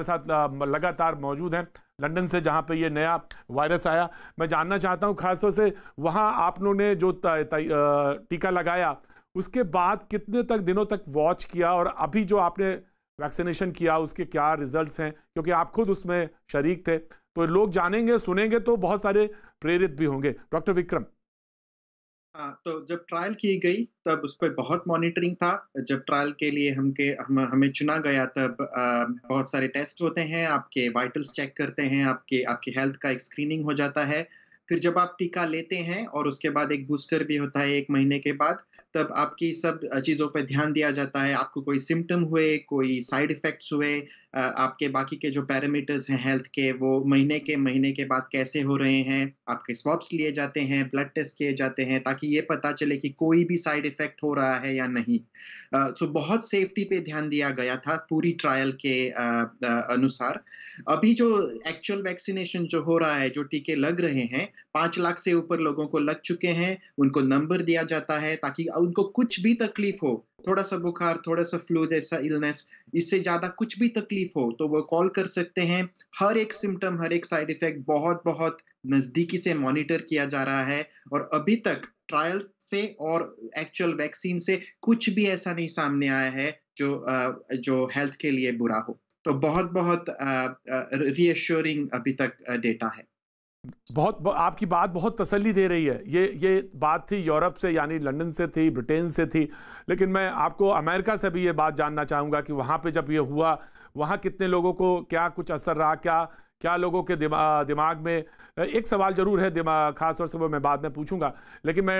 साथ लगातार मौजूद हैं लंदन से, जहां पे ये नया वायरस आया। मैं जानना चाहता हूं खासतौर से वहां आप लोगों ने जो टीका लगाया उसके बाद कितने दिनों तक वॉच किया, और अभी जो आपने वैक्सीनेशन किया उसके क्या रिजल्ट्स हैं, क्योंकि आप खुद उसमें शरीक थे, तो लोग जानेंगे सुनेंगे तो बहुत सारे प्रेरित भी होंगे। डॉक्टर विक्रम। तो जब ट्रायल की गई तब उस पर बहुत मॉनिटरिंग था। जब ट्रायल के लिए हमें चुना गया तब बहुत सारे टेस्ट होते हैं, आपके वाइटल्स चेक करते हैं, आपके हेल्थ का एक स्क्रीनिंग हो जाता है। फिर जब आप टीका लेते हैं और उसके बाद एक बूस्टर भी होता है 1 महीने के बाद, तब आपकी सब चीज़ों पे ध्यान दिया जाता है। आपको कोई सिम्पटम हुए, कोई साइड इफ़ेक्ट्स हुए, आपके बाकी के जो पैरामीटर्स हैं हेल्थ के, वो महीने के बाद कैसे हो रहे हैं, आपके स्वैब्स लिए जाते हैं, ब्लड टेस्ट किए जाते हैं, ताकि ये पता चले कि कोई भी साइड इफ़ेक्ट हो रहा है या नहीं। तो बहुत सेफ्टी पे ध्यान दिया गया था पूरी ट्रायल के अनुसार। अभी जो एक्चुअल वैक्सीनेशन जो हो रहा है, जो टीके लग रहे हैं, 5 लाख से ऊपर लोगों को लग चुके हैं। उनको नंबर दिया जाता है ताकि उनको कुछ भी तकलीफ हो, थोड़ा सा बुखार, थोड़ा सा फ्लू जैसा इलनेस, इससे ज़्यादा कुछ भी तकलीफ हो तो वो कॉल कर सकते हैं। हर एक सिम्पटम, हर एक साइड इफ़ेक्ट बहुत नज़दीकी से मॉनिटर किया जा रहा है, और अभी तक ट्रायल से और एक्चुअल वैक्सीन से कुछ भी ऐसा नहीं सामने आया है जो हेल्थ के लिए बुरा हो। तो बहुत रीअश्योरिंग अभी तक डेटा है। आपकी बात बहुत तसल्ली दे रही है। ये बात थी यूरोप से, यानी लंदन से थी, ब्रिटेन से थी, लेकिन मैं आपको अमेरिका से भी ये बात जानना चाहूँगा कि वहाँ पे जब ये हुआ, वहाँ कितने लोगों को क्या कुछ असर रहा, क्या लोगों के दिमाग में। एक सवाल जरूर है खास तौर से, वो मैं बाद में पूछूंगा, लेकिन मैं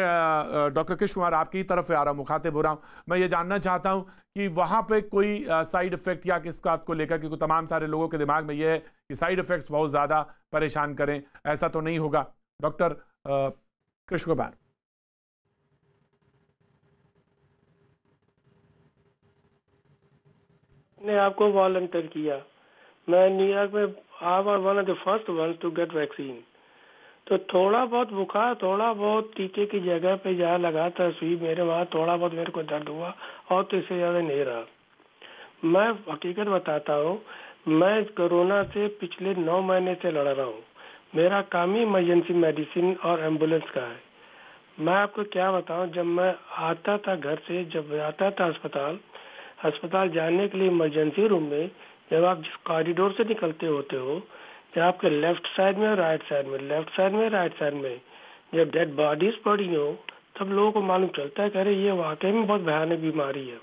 डॉक्टर कृष्ण कुमार आपकी ही तरफ से आ रहा हूँ, मुखातिब हो रहा हूँ। मैं ये जानना चाहता हूँ कि वहाँ पे कोई साइड इफेक्ट या किस बात को लेकर, क्योंकि तमाम सारे लोगों के दिमाग में ये है कि साइड इफेक्ट्स बहुत ज़्यादा परेशान करें, ऐसा तो नहीं होगा। डॉक्टर कृष्ण कुमार। ने आपको वॉलंटियर किया। मैं न्यूयॉर्क में I was one of the first ones to get vaccine. तो थोड़ा बहुत बुखार, थोड़ा बहुत टीके की जगह पे जहाँ लगा था सुई, मेरे वहाँ थोड़ा बहुत मेरे को दर्द हुआ, और तो इससे ज़्यादा नहीं रहा। मैं हकीकत बताता हूँ, मैं कोरोना से पिछले 9 महीने से लड़ रहा हूँ। मेरा काम ही इमरजेंसी मेडिसिन और एम्बुलेंस का है। मैं आपको क्या बताऊँ, जब मैं आता था घर से, जब आता था अस्पताल जाने के लिए इमरजेंसी रूम में, जब आप जिस कॉरिडोर से निकलते होते हो, जब आपके लेफ्ट साइड में, राइट साइड में जब डेड बॉडीज पड़ी हो, तब लोगों को मालूम चलता है कि अरे ये वाकई में बहुत भयानक बीमारी है।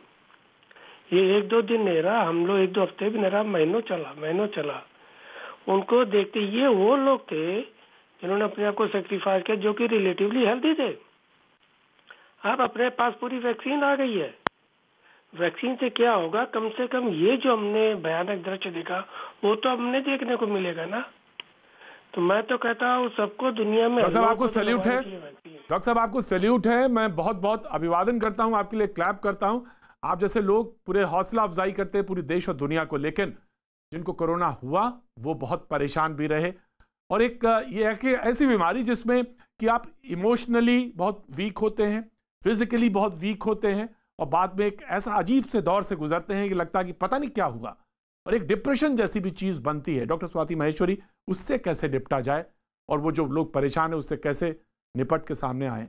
ये 1-2 दिन नहीं रहा, हम लोग 1-2 हफ्ते भी नहीं रहा, महीनों चला। उनको देखते ये वो लोग थे जिन्होंने अपने आप को सेक्रीफाइस किया, जो कि रिलेटिवली हेल्दी थे। अब अपने पास पूरी वैक्सीन आ गई है। वैक्सीन से क्या होगा, कम से कम ये जो हमने भयानक दृश्य देखा वो तो हमने देखने को मिलेगा ना। तो मैं तो कहता हूँ सबको दुनिया में। डॉक्टर साहब आपको सैल्यूट है, डॉक्टर साहब आपको सैल्यूट है। मैं बहुत अभिवादन करता हूँ, आपके लिए क्लैप करता हूँ। आप जैसे लोग पूरे हौसला अफजाई करते हैं पूरी देश और दुनिया को, लेकिन जिनको कोरोना हुआ वो बहुत परेशान भी रहे। और ये है कि ऐसी बीमारी जिसमें कि आप इमोशनली बहुत वीक होते हैं, फिजिकली बहुत वीक होते हैं, और बाद में एक ऐसा अजीब से दौर से गुजरते हैं कि लगता है कि पता नहीं क्या हुआ, और एक डिप्रेशन जैसी भी चीज़ बनती है। डॉक्टर स्वाति महेश्वरी, उससे कैसे निपटा जाए, और वो जो लोग परेशान है उससे कैसे निपट के सामने आए?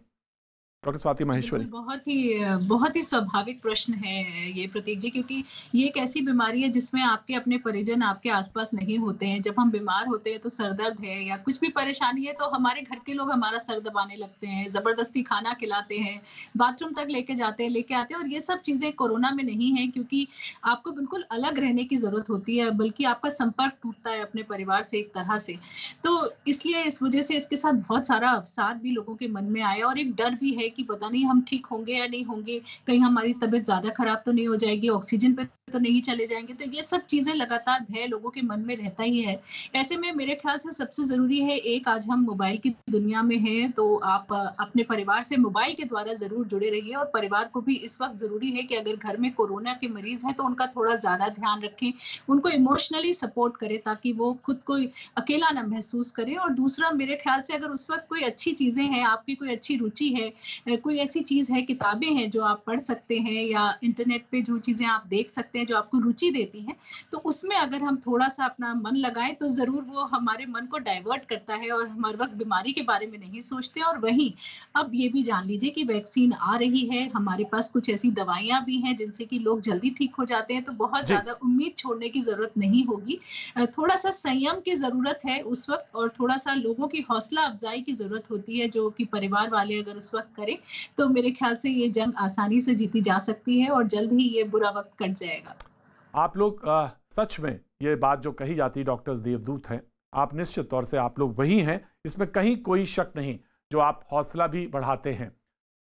डॉक्टर स्वाति महेश्वरी। बहुत ही स्वाभाविक प्रश्न है ये प्रतीक जी, क्योंकि ये एक ऐसी बीमारी है जिसमें आपके अपने परिजन आपके आसपास नहीं होते हैं। जब हम बीमार होते हैं तो सर दर्द है या कुछ भी परेशानी है तो हमारे घर के लोग हमारा सर दबाने लगते हैं, जबरदस्ती खाना खिलाते हैं, बाथरूम तक लेके आते हैं, और ये सब चीजें कोरोना में नहीं है, क्योंकि आपको बिल्कुल अलग रहने की जरूरत होती है, बल्कि आपका संपर्क टूटता है अपने परिवार से एक तरह से। तो इसलिए इस वजह से इसके साथ बहुत सारा अवसाद भी लोगों के मन में आया, और एक डर भी है कि पता नहीं हम ठीक होंगे या नहीं होंगे, कहीं हमारी तबीयत ज़्यादा खराब तो नहीं हो जाएगी, ऑक्सीजन पे तो नहीं चले जाएँगे। तो ये सब चीज़ें लगातार भय लोगों के मन में रहता ही है। ऐसे में मेरे ख़्याल से सबसे ज़रूरी है, एक आज हम मोबाइल की दुनिया में हैं, तो आप अपने परिवार से मोबाइल के द्वारा ज़रूर जुड़े रहिए और परिवार को भी इस वक़्त ज़रूरी है कि अगर घर में कोरोना के मरीज़ हैं, तो उनका थोड़ा ज़्यादा ध्यान रखें, उनको इमोशनली सपोर्ट करें ताकि वो खुद को अकेला ना महसूस करें। और दूसरा मेरे ख़्याल से अगर उस वक़्त कोई अच्छी चीज़ें हैं, आपकी कोई अच्छी रुचि है, कोई ऐसी चीज़ है, किताबें हैं जो आप पढ़ सकते हैं या इंटरनेट पे जो चीज़ें आप देख सकते हैं, जो आपको रुचि देती हैं, तो उसमें अगर हम थोड़ा-सा अपना मन लगाएँ तो ज़रूर वो हमारे मन को डाइवर्ट करता है और हम हर वक़्त बीमारी के बारे में नहीं सोचते। और वहीं अब ये भी जान लीजिए कि वैक्सीन आ रही है, हमारे पास कुछ ऐसी दवाइयाँ भी हैं जिनसे कि लोग जल्दी ठीक हो जाते हैं, तो बहुत जी। ज़्यादा उम्मीद छोड़ने की ज़रूरत नहीं होगी। थोड़ा-सा संयम की ज़रूरत है उस वक़्त और थोड़ा-सा लोगों की हौसला अफ़ज़ाई की ज़रूरत होती है, जो कि परिवार वाले अगर उस वक़्त करें, तो मेरे ख़्याल से ये जंग आसानी से जीती जा सकती है और जल्द ही ये बुरा वक़्त कट जाएगा। आप लोग सच में ये बात जो कही जाती है, डॉक्टर्स देवदूत हैं, आप निश्चित तौर से आप लोग वही हैं, इसमें कहीं कोई शक नहीं, जो आप हौसला भी बढ़ाते हैं।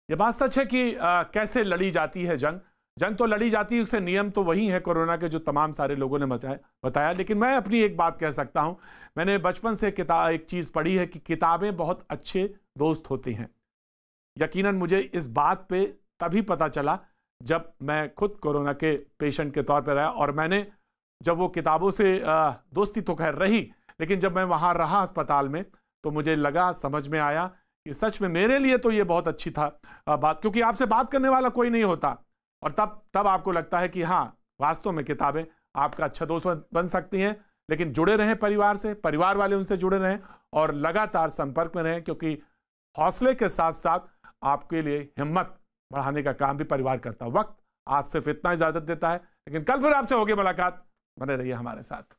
ये बात सच है कि कैसे लड़ी जाती है जंग। जंग तो लड़ी जाती है, उसके नियम तो वही है कोरोना के जो तमाम सारे लोगों ने बताया। लेकिन मैं अपनी एक बात कह सकता हूं, मैंने बचपन से एक चीज़ पढ़ी है कि किताबें बहुत अच्छे दोस्त होती हैं। यकीनन मुझे इस बात पे तभी पता चला जब मैं खुद कोरोना के पेशेंट के तौर पर रहा, और मैंने जब वो किताबों से दोस्ती तो खैर रही, लेकिन जब मैं वहाँ रहा अस्पताल में, तो मुझे लगा, समझ में आया कि सच में मेरे लिए तो ये बहुत अच्छी था बात, क्योंकि आपसे बात करने वाला कोई नहीं होता, और तब आपको लगता है कि हाँ, वास्तव में किताबें आपका अच्छा दोस्त बन सकती हैं। लेकिन जुड़े रहें परिवार से, परिवार वाले उनसे जुड़े रहें और लगातार संपर्क में रहें, क्योंकि हौसले के साथ साथ आपके लिए हिम्मत बढ़ाने का काम भी परिवार करता है। वक्त आज सिर्फ इतना इजाजत देता है, लेकिन कल फिर आपसे होगी मुलाकात। बने रहिए हमारे साथ।